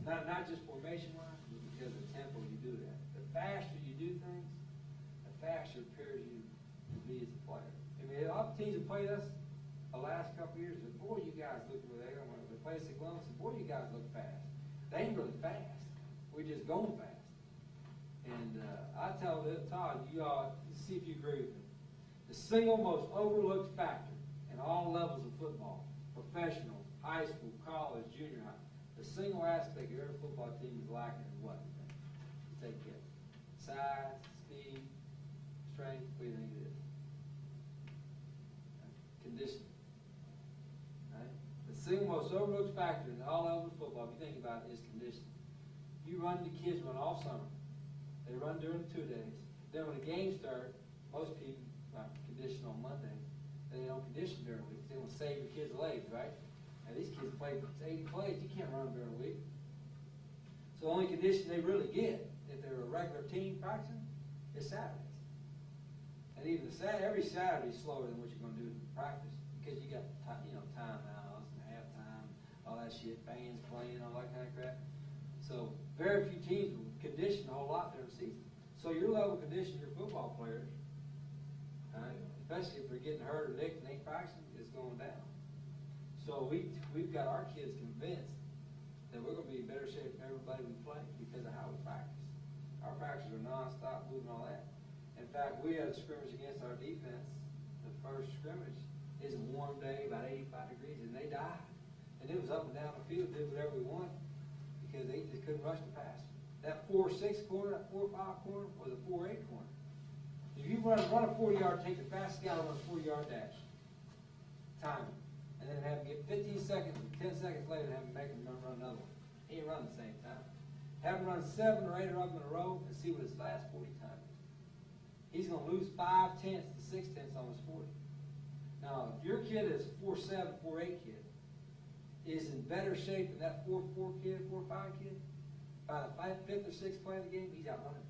not just formation-wise, but because of the tempo you do that. The faster you do things, the faster it appears you to be as a player. I mean, a lot of teams have played us the last couple of years, and boy, you guys look where they are. When they play St. Columbus, and boy, you guys look fast. They ain't really fast. We're just going fast. And I tell Todd, you ought to see if you agree with me. The single most overlooked factor in all levels of football, professional, high school, college, junior high, the single aspect of every football team is lacking is what? You take care. Size, speed, strength, what do you think it is? Conditioning. Right? The single most overlooked factor in all levels of football, if you think about it, is conditioning. The kids run all summer. They run during the 2 days. Then when the game starts, most people condition on Monday. They don't condition during the week. They want to save your kids' legs, right? Now, these kids play 80 plays, you can't run them during the week. So the only condition they really get, if they're a regular team practicing, is Saturdays. And even every Saturday is slower than what you're gonna do in practice, because you got, timeouts and halftime, all that shit, bands playing, all that kind of crap. So very few teams will condition a whole lot during the season. So your level of condition, your football players, especially if they're getting hurt or nicked and ain't practicing, is going down. So we've got our kids convinced that we're going to be in better shape than everybody we play because of how we practice. Our practices are nonstop, moving all that. In fact, we had a scrimmage against our defense. The first scrimmage is a warm day, about 85 degrees, and they died. And it was up and down the field, did whatever we wanted, because they just couldn't rush the pass. That 4-6 corner, that 4-5 corner, was a 4-8 corner. If you run a 40-yard, take the fastest guy on a 40-yard dash, time it, and then have him get 15 seconds, 10 seconds later, have him make him run another one. He ain't running the same time. Have him run 7 or 8 of them in a row and see what his last 40 time is. He's going to lose 5/10 to 6/10 on his 40. Now, if your kid is 4-7, 4-8 kid, is in better shape than that 4-4 kid, 4-5 kid, by the 5th or 6th play of the game, he's out running.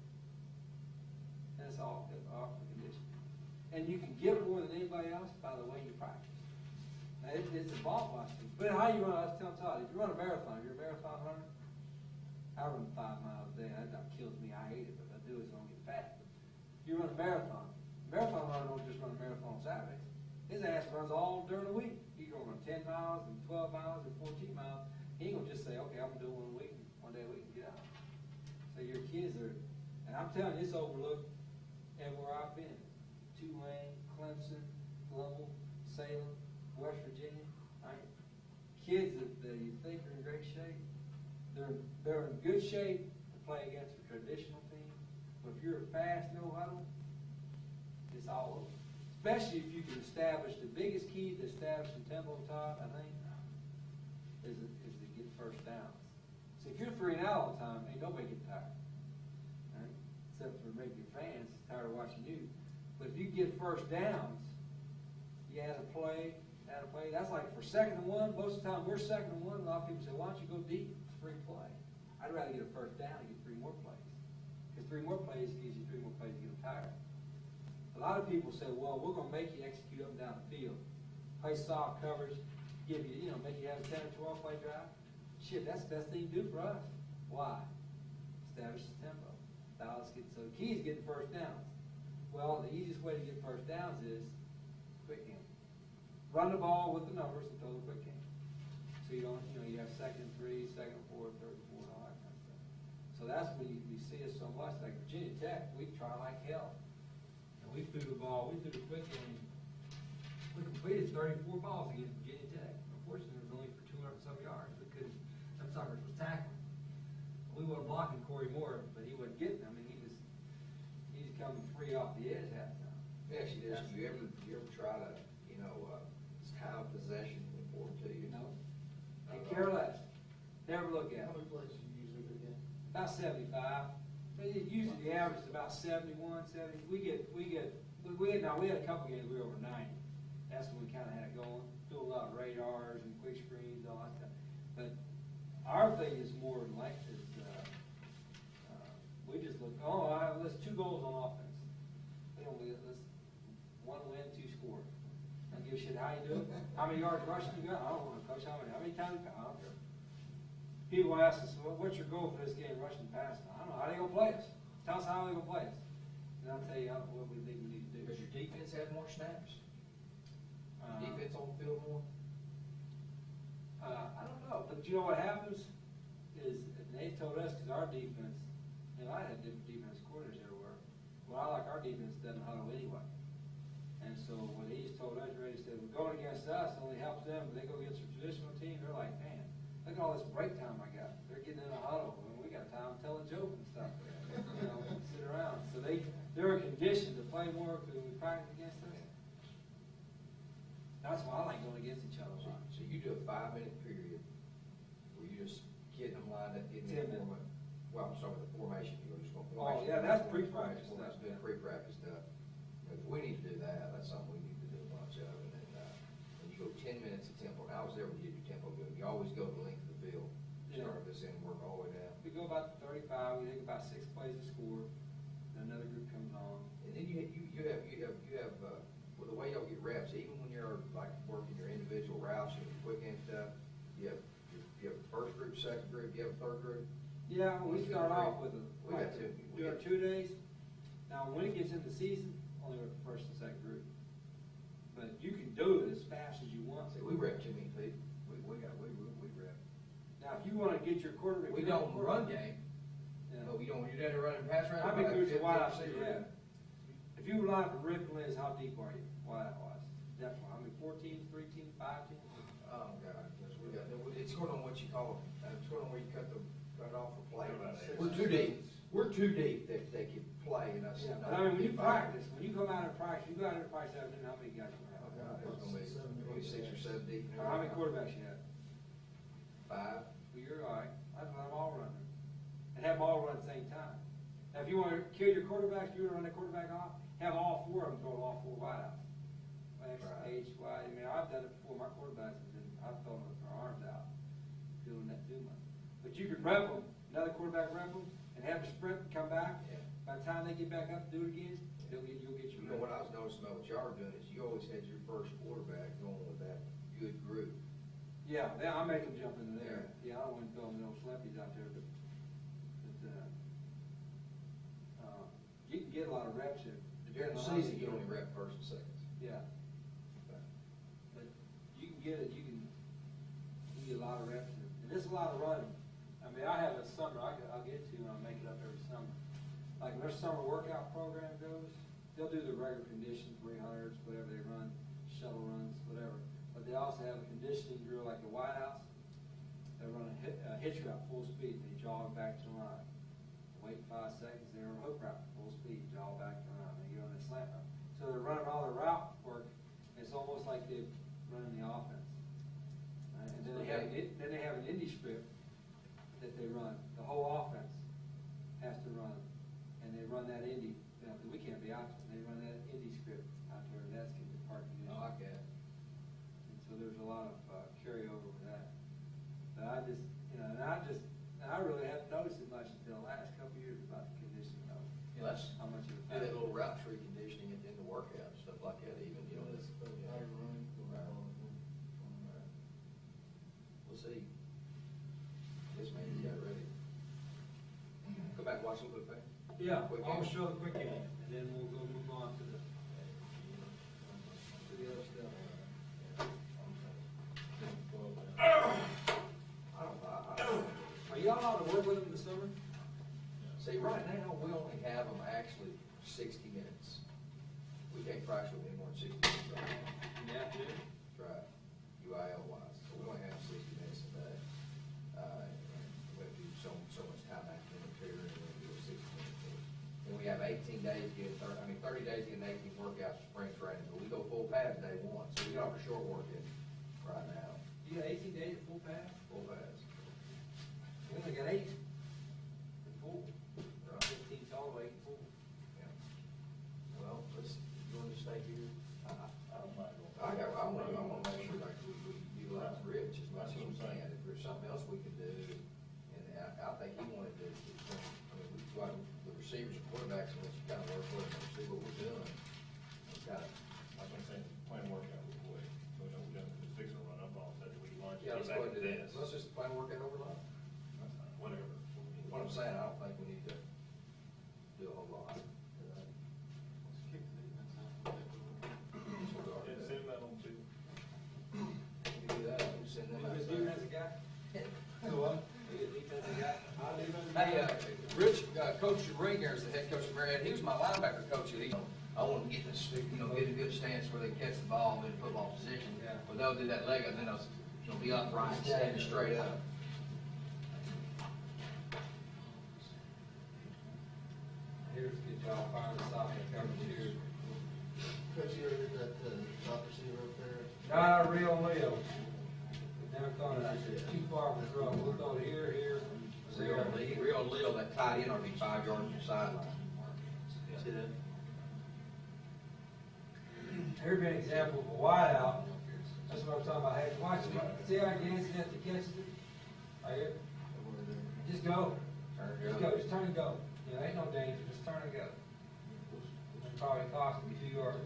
That's all for condition. And you can get more than anybody else by the way you practice. Now, it's a ball buster. But how you run, I was telling Todd, if you run a marathon, you're a marathon runner, I run 5 miles a day. That kills me. I hate it, but I do it so I don't get fat. You run a marathon. Marathon runner don't just run a marathon on Saturdays. His ass runs all during the week. He can run 10 miles and 12 miles and 14 miles. He ain't gonna just say, okay, I'm gonna do it one day a week and get out. So your kids are, and I'm telling you, it's overlooked everywhere I've been. Tulane, Clemson, Lowell, Salem, West Virginia. Right? Kids that you think are in great shape, they're in good shape to play against a traditional team. But if you're fast, no huddle, it's all over. Especially if you can establish the biggest key to establishing tempo top, I think, is to get first downs. So if you're 3-and-out all the time, ain't nobody get tired. Right? Except for maybe your fans tired of watching you. But if you get first downs, you add a play. That's like for 2nd and 1. Most of the time we're 2nd and 1. A lot of people say, why don't you go deep? It's free play. I'd rather get a first down and get 3 more plays. Because 3 more plays gives you 3 more plays to get them tired. A lot of people say, well, we're going to make you execute up and down the field. Play soft coverage, give you, make you have a 10 or 12 play drive. Shit, that's the best thing you do for us. Why? Establish the tempo. So the key is getting first downs. Well, the easiest way to get first downs is quick game. Run the ball with the numbers and throw the quick game. So you don't, you have 2nd and 3, 2nd and 4, 3rd and 4, and all that kind of stuff. So that's when you see us so much. Like Virginia Tech, we try like hell. And we threw the quick game. We completed 34 balls against Virginia Tech. Unfortunately, it was only for 200 and some yards. We couldn't, them suckers was tackling. We weren't blocking Corey Moore, but he wasn't getting them. I mean, he's coming free off the edge half the time. Yeah, she does. Do you ever try to, time of possession important to you? No. And care less. Never look at How it. many plays do you usually get? About 75. Usually the average is about 71, 70. We had a couple games we were over 90. That's when we kind of had it going. Do a lot of radars and quick screens, all that stuff. But our thing is more like this. We just look. Let's 2 goals on offense. Let's 1 win, 2 score. I don't give a shit how you do it. How many yards rushing you got? I don't want to coach. How many times? I don't care. People ask us, well, what's your goal for this game, rushing and passing? I don't know. How they going to play us? Tell us how they going to play us. And I'll tell you what we think we need to do. Does your defense have more snaps? Defense on the field more? I don't know. But you know what happens is, and they told us, because our defense, I had different defense coordinators everywhere. Well, I like our defense doesn't huddle anyway. And so what he's told us, he said, we're going against us, it only helps them. But they go against a traditional team, they're like, man, look at all this break time I got. They're getting in a huddle, and we got time telling jokes and stuff. Sit around. So they're conditioned to play more because we practice against us. That's why I like going against each other a lot. So you do a 5-minute period where you just getting them lined up, getting 10 them minutes. formation. Well, I'm sorry, the formation, you were just going to Oh, formation. yeah, that's pre-practice Well, that's stuff. been pre-practice stuff. If we need to do that, that's something we need to do a bunch of. And then you go 10 minutes lengths of tempo. And I was there when you did your tempo good. You always go the length of the field. Yeah. Start this end, work all the way down. We go about 35, we take about 6 plays to score, then another group comes on. And then you have, with the way y'all get reps, even when you're like working your individual routes and your quick end stuff, you have first group, second group, you have a third group. Yeah, we start off with We got two. do our 2 days. Now, when it gets into season, only with the first and second group. But you can do it as fast as you want. See, we rep too many people. We rep. Now, if you want to get your quarterback. We don't run game, Yeah. but we don't, you're down there running pass round. How many groups of wideouts do you 15%. have? If you rely on Rip and Liz, how deep are you, wideout wise? Definitely, how many, 4 teams, 3 teams, 5 teams? Oh, God, yes, we got, it's sort of what you call, it's sort of where you cut off for play. We're too deep. We're too deep that they can play and us. Yeah, but I mean, when you practice, when you come out and practice, you go out and practice afternoon, how many guys you Oh, have? God, it's gonna be 6 or 7 deep. Or how many quarterbacks you have? 5. Well, you're all right, I'd let them all run there, and have them all run at the same time. Now, if you want to kill your quarterbacks, you want to run the quarterback off, have all 4 of them throw all 4 wideouts. X, Right. H, Y, I mean, I've done it before, my quarterbacks have been, I've thrown their arms out, doing that too much. But you could rep them, another quarterback rep them, and have a sprint and come back. Yeah. By the time they get back up to do it again, you'll get your You know, what I was noticing about what y'all are doing is you always had your first quarterback going with that good group. Yeah, I make them jump into there. Yeah. Yeah, I don't want to throw no slippies out there, but you can get a lot of reps here. During the season, you only rep first and seconds. Yeah. But you can get it, you can get a lot of reps here. And there's a lot of running. I mean, I have a summer, I'll get to, and I'll make it up every summer. Like when their summer workout program goes, they'll do the regular condition, 300s, whatever they run, shuttle runs, whatever. But they also have a conditioning drill like the White House. They run a hitch route full speed, they jog back to the line. Wait 5 seconds, they run a hook route full speed, jog back to the line, they get on that slant route. So they're running all their route work, it's almost like they're running the offense. And then they have an indie script that they run, the whole offense has to run, and they run that indie, you know, 'cause we can't be out there, they run that indie script out there, and that's getting part condition. I like that. And so there's a lot of carryover with that. But I just, you know, and I really haven't noticed it much until the last couple of years about the conditioning of it. Yeah, let's How much of do a that factor. little route tree conditioning at the end of workout, stuff like that even, you know, that's, How you running? we'll see. This man, you got it ready. Go back, watch them quick, Yeah, Quick I'll game. show the quick game, and then we'll go move on to the other stuff. I don't. Are y'all allowed to work with them in the summer? See, right now, we only have them actually 60 minutes. We can't practice with any more than 60 minutes right now. In the afternoon? That's right, UIL wise, so we only have 60 minutes a day. We have to do so much time after the period, and we do a 60-minute course. And we have 18 days to get, 30 days to get an 18 workouts for spring training, but we go full pads day 1, so we offer short work in right now, You got 18 days of full pass? full pads. We only got 8 in full. Right. 15 total, 8 in full. Yeah. Well, you want to stay here? I don't mind going. I want to make sure like we utilize Rich as much as we can. If there's something else we can do, and I think he wanted to, we go out with the receivers and quarterbacks and let you kind of work with them and see what we're doing. We've got to, That's what I'm saying, plan workout real quick, so we know we're done, just fix it, run up on, set we lunch, yeah, get let's go back ahead to and do that. this. Let's just plan workout overload. That's fine, whatever. What I'm saying, I don't think we need to do a whole lot. Yeah, send that on too. We can do that, we can send them You out. a defensive guy? Do what? You a defensive guy? I'll defensive Hey, guy. Rich, Coach Ringier is the head coach of Marietta. He was my linebacker coach. I want to get this, get a good stance where they catch the ball in football position. Yeah. But they'll do that leg, and then they'll be upright, standing straight up. Here's a good job finding the soft coverage here. Coach, you ever get that, top receiver up there? Not real Leo. But never thought it, I said, too far from the throw. We'll throw it here, Real Leo, that tight end ought to be 5 yards from the sideline. See that? Here's an example of a wideout. That's what I'm talking about. Hey, watch it. See how he dances after he catches it? Right here. Just go. Just go. Just turn and go. You know, ain't no danger. Just turn and go. It probably cost me 2 yards.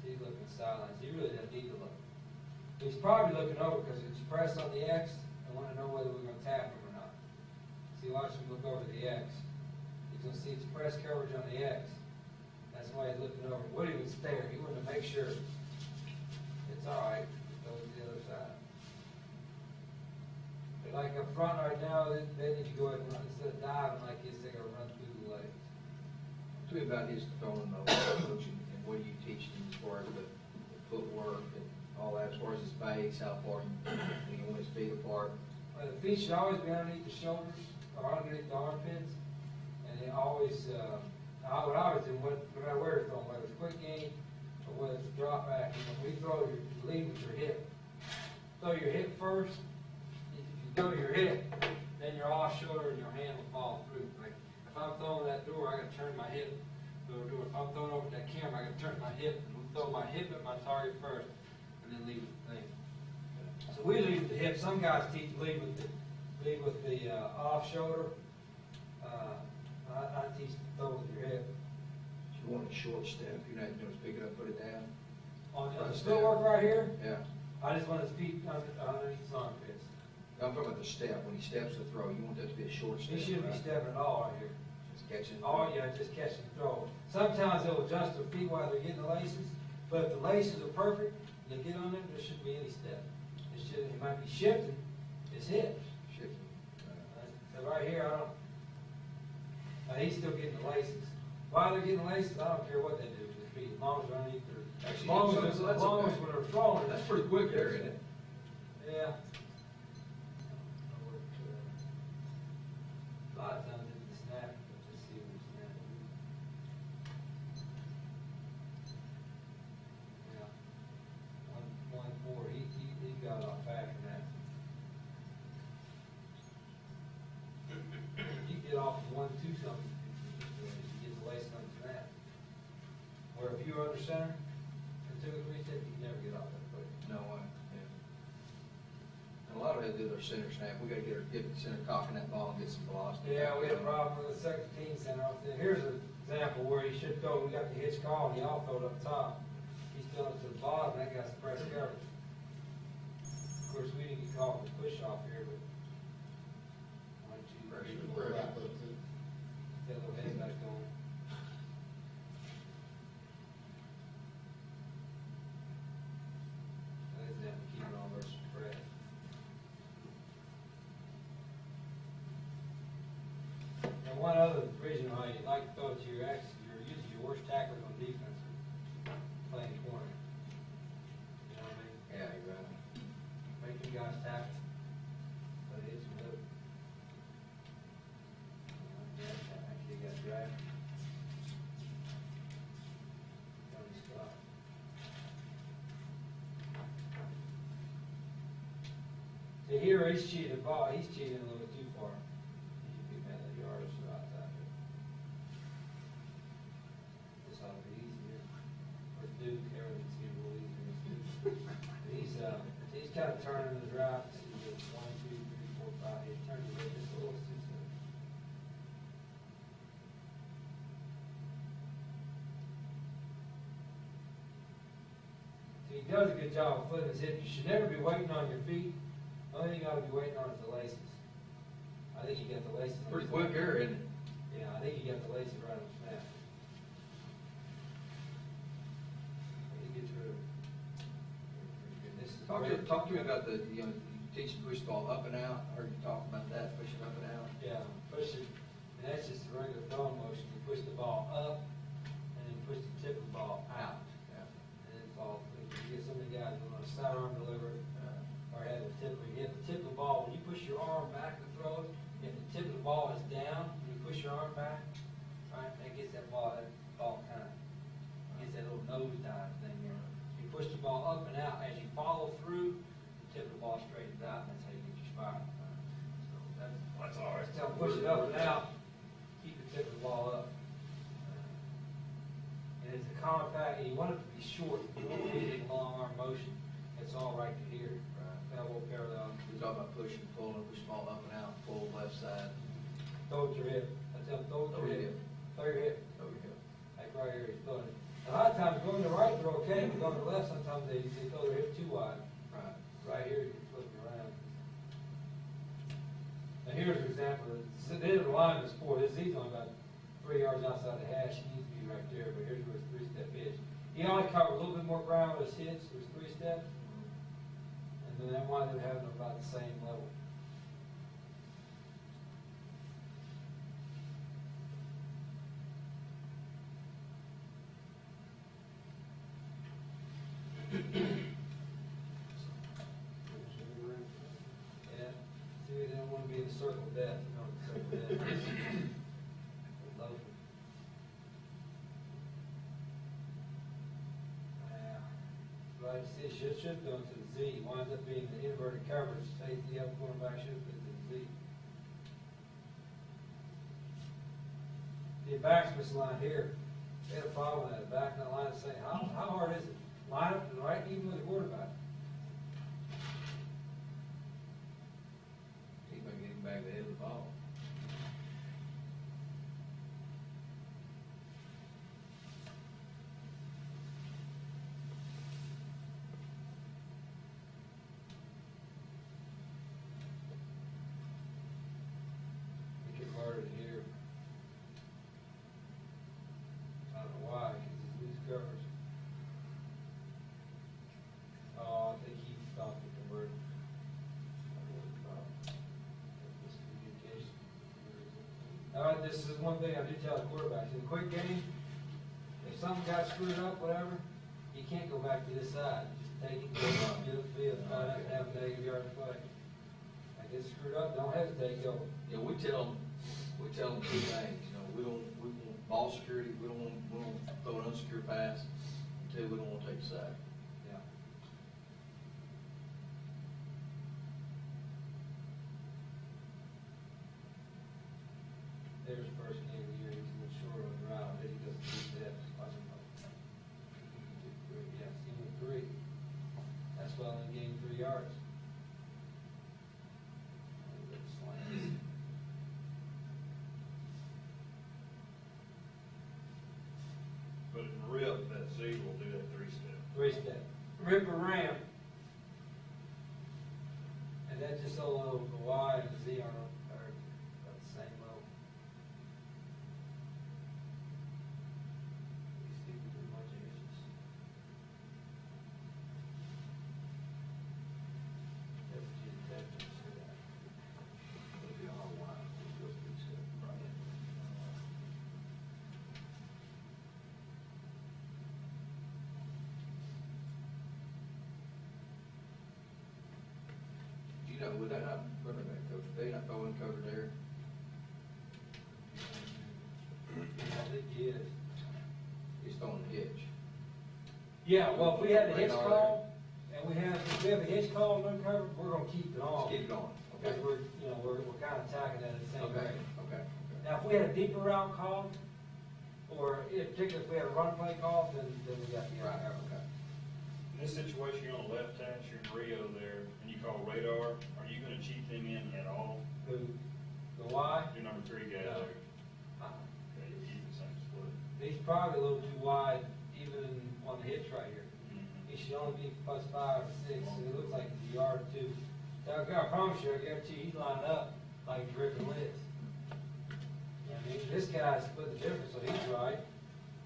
He's looking sidelines. He really doesn't need to look. He's probably looking over because it's pressed on the X and want to know whether we're going to tap him or not. See, watch him look over the X. He's going to see it's press coverage on the X. That's why he's looking over. Woody would stare. He wanted to make sure it's all right. Go to the other side. But like up front right now, they need to go ahead and run. Instead of diving like this, they're going to run through the legs. Tell me about his throwing though, coach, and what do you teach him as far as the footwork and all that, as far as his base, how far you want his feet apart? Well, the feet should always be underneath the shoulders or underneath the armpits. And they always, what I always do, no matter where it's thrown, whether it's quick game or whether it's a drop back, when you throw, you lead with your hip. Throw your hip first. If you throw your hip, then your off shoulder and your hand will fall through. Like if I'm throwing that door, I gotta turn my hip to the door. If I'm throwing over that camera, I gotta turn my hip and throw my hip at my target first, and then lead with the thing. So we lead with the hip. Some guys teach lead with the off shoulder. I teach throw with your hip. If you want a short step, you're not doing is pick it up, put it down. On the footwork right here, Yeah. I just want his feet underneath his armpits. I'm talking about the step. When he steps to throw, you want that to be a short step. He shouldn't be right? stepping at all right here. Just catching. Oh, yeah, just catch and throw. Sometimes they'll adjust their feet while they're getting the laces, but if the laces are perfect, and they get on them, there shouldn't be any step. It might be shifting his hips. Shifting. So right here, he's still getting the laces. While they're getting the laces, I don't care what they do to their feet, as long as they're underneath their, Actually, as long so as that's when okay. they're throwing. That's pretty quick there, isn't it? Yeah. A lot of times it's the snap, but just see when it's snapping. Yeah. 1-4, he got off faster than that. You get off of 1-2 something, you get the lace on the snap. Where if you were under center, and 2 or 3 steps, you can never get off that quick. No way. Yeah. And a lot of it do their center snap. We got to get the center cocking that ball and get some velocity. Yeah, we had a problem with the second team center. Here's an example where he should throw. We got the hitch call, and he all throwed up top. He's throwing it to the bottom, and that guy's press coverage. Of course, we didn't get called for the push off here, but 1, 2, 3, 4, 5. That little head back going. That is them keeping all versus press. And one other reason why you like to throw it to your axis, you're usually your worst tacklers on defense are playing corner. You know what I mean? Yeah, you're right. Make you guys tackle. But it's good. Yeah, actually got dragged. Funny stuff. So here he's cheating the ball. He's cheating a little bit too far. He should be mad at the yardage or outside it. This ought to be easier. For Duke, everything's getting a little easier. He's kind of turning his routes. He's 1, 2, 3, 4, 5. He's turning his head just a little too soon. So he does a good job of flipping his hip. You should never be waiting on your feet. The only thing you ought to be waiting on is the laces. I think you got the laces. Pretty quick there, isn't it? Yeah, I think you got the laces right on the snap. He gets rid of it. This is Talk to me about you teach them push the ball up and out. I heard you talk about that, pushing up and out. Yeah, push it, and that's just a regular throwing motion. You push the ball up, and then push the tip of the ball out, Yeah. and then fall. You get some of the guys who want to sidearm deliver it, or have the tip. You hit the tip of the ball when you push your arm back to throw it. If the tip of the ball is down, when you push your arm back, right, that gets that ball kind of gets that little nose dive thing there. You push the ball up and out as you follow through. The tip of the ball straightens out, and that's how you get your spot. So that's all right. Tell them push it up and out. Keep the tip of the ball up. compact, and you want it to be short, you don't want anything long arm motion, it's all right to here, elbow parallel. We talk about pushing, pulling, push ball up and out, pull left side, Throw it to your hip, I tell them, throw it to your hip, throw your hip, over here. like right here, he's throwing it. A lot of times going to the right, they're okay, but going to the left, sometimes they throw their hip too wide. Right. Right here, you can flip it around. Now here's an example, this is a line of the sport, he's only about 3 yards outside the hash, he needs to be right there, but here's where his three-step is. He only covered a little bit more ground with his hits, with his three steps, and then that winds up having about the same level. Yeah, see, they don't want to be in the circle of death, you know, the circle of death is loafing. Right, see, it should go into the Z, winds up being the inverted coverage, safety up, cornerback should fit to the Z. The backsmith line here, they had a problem with that, back in the line saying, how hard is it? Line up to the right, even with the quarterback. He's gonna get him back the head of the ball. Make it harder to hear. I don't know why, because it's loose covers. Oh, I think he thought the convert. Miscommunication. All right, this is one thing I do tell the quarterbacks, in a quick game, if something got screwed up, whatever, you can't go back to this side. Just take it, go up, get upfield, find out, have a negative yard to play. I get screwed up, don't hesitate, go. You know, we tell them two things, you know, we want ball security, we don't want to throw an unsecure pass, and two, we don't want to take a sack. Yeah. There's the first game of the year, he's a little short on the route, then he does 2 steps, watch him go. 2, 3, yeah, see him with 3. That's why they gained 3 yards. Little slants. But in rip, that Z will do that 3-step. 3-step. Rip or ramp. And that just so the Y and the Z are about the same level. These people do much of issues. That's what you detect when you see that. It'll be all Y, it goes 3-step. Right. You know, would that not, wait a minute, Coach, they not throwing cover there? I think he is. He's throwing the hitch. Yeah, well, if we had the hitch Radar call, and if we have a hitch call and uncovered, we're gonna keep it on. Just keep going, Because okay? we're kind of attacking that at the same Okay, rate. okay. Now, if we had a deeper route call, or in particular, if we had a run play call, then we got the Right, uncovered. okay. In this situation, you're on the left hash, you're in Rio there, and you call radar, are you gonna cheat them in at all? The Y, Your number 3 guy No. there, okay, you'll keep the same split. he's probably a little too wide, even on the hitch right here. He should only be +5 or 6, so it looks like he's a yard or 2. Now, I promise you, I guarantee you, he's lining up like he's ripping lids. I mean, this guy's split the difference, so he's right.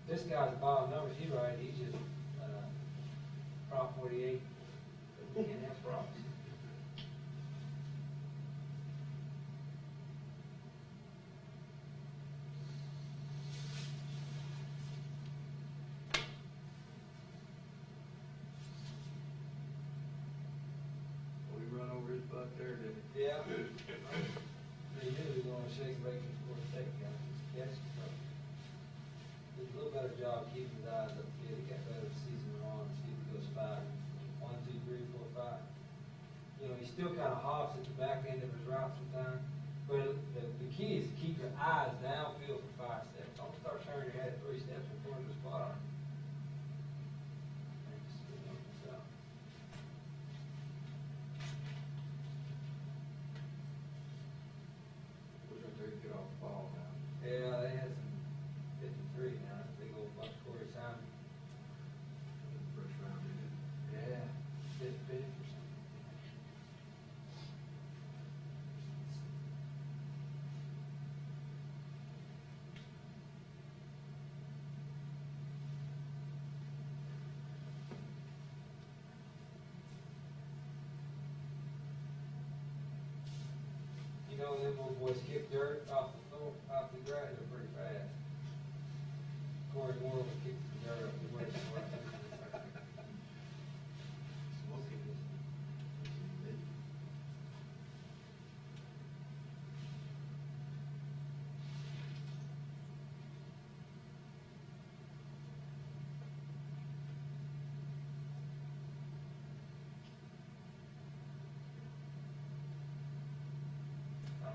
This guy's bottom numbers, he's right, he's just, Prop 48, but we can't have props. We run over his butt there, didn't we? Yeah. They knew he was gonna shake bacon before the take got yes. Did a little better job keeping his eyes upfield. He got better as the season went on. See if he goes 5. 1, 2, 3, 4, 5. You know, he still kind of hops at the back end of his route sometimes. But the key is to keep your eyes downfield for 5 steps. Don't start turning your head 3 steps before the spot on. know, them old boys kick dirt off the floor, off the ground, they're pretty fast. Corey Moore would kick the dirt up the way.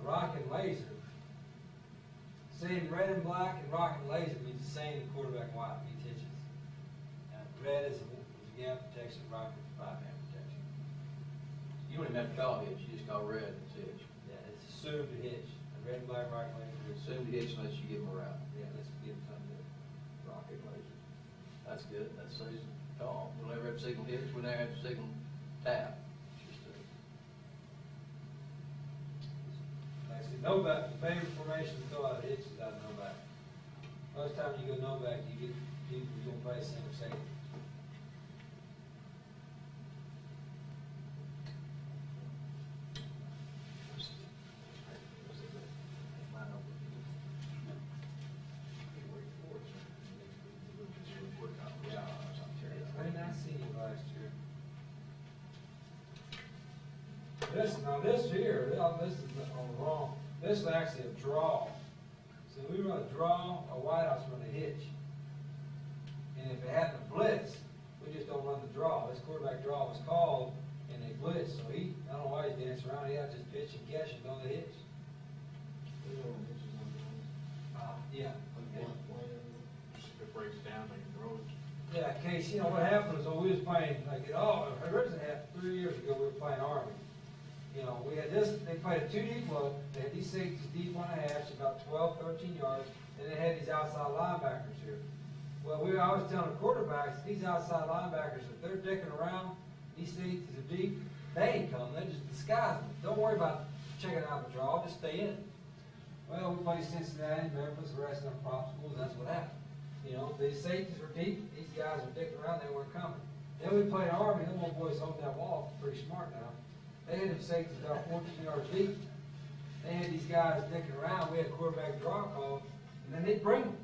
Rock and laser. Saying red and black and rock and laser means the same in quarterback white, he teaches. Red is gap protection, rock is 5-man protection. You don't even have to call hitch, you just call red, it's hitch. Yeah, it's assumed to hitch. And red and black, rock and laser is Assume the hitch unless you give them a route. Yeah, let's give them something to Rocket laser. That's good, that saves the call. We'll never have to signal hitch, we'll never have to signal tap. It's just a, actually, no back, the favorite formation to throw out of hitch is out of no back. Most time you go no back, you get people who don't play center safety. I did not see you last year. This here, this is on the wrong, this is actually a draw. So we run a draw, a whiteout's run a hitch. And if it hadn't a blitz, we just don't run the draw. This quarterback draw was called and they blitz, so I don't know why he's dancing around, he had to just pitch and catch and go to the hitch. Yeah. If it breaks down, they can throw it. Yeah, Case, what happened was, we was playing, originally 3 years ago, we were playing Army. We had they played a 2 deep look, they had these safeties deep on the hash, about 12, 13 yards, and they had these outside linebackers here. Well, I was telling the quarterbacks, these outside linebackers, if they're dicking around, these safeties are deep, they ain't coming, they just disguise them. Don't worry about checking out the draw, just stay in it. Well, we played Cincinnati, Memphis, the rest of them prop schools, that's what happened. These safeties were deep, these guys were dicking around, they weren't coming. Then we played Army, them old boys holding that wall, pretty smart now. They had them safeties about 14 yards deep. They had these guys dicking around, we had quarterback draw call, and then they'd bring them.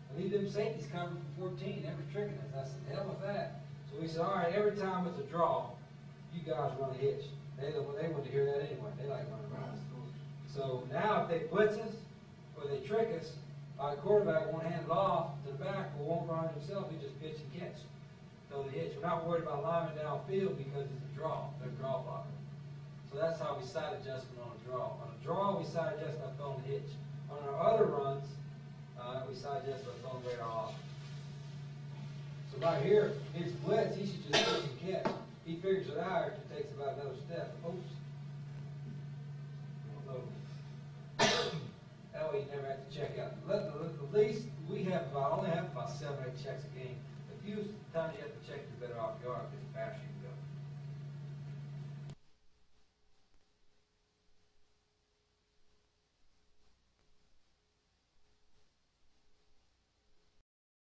And leave them safeties coming from 14, they were tricking us. I said, hell with that. So we said, all right, every time it's a draw, you guys run a hitch. They wanted to hear that anyway, they like running around. So now if they blitz us, or they trick us, our quarterback won't hand it off to the back, or won't run it himself, he just pitch and catch. Throw the hitch. We're not worried about linemen downfield because it's a draw, they're a draw blocker. So that's how we side adjustment on a draw. On a draw, we side adjust by throwing the hitch. On our other runs, we side adjust by throwing radar off. So right here, his blitz, he should just pitch and catch. He figures it out, it takes about another step. Oops. That way you never have to check out. At least we only have about 7 or 8 checks a game. The fewest times you have to check, you're better off you are, because faster you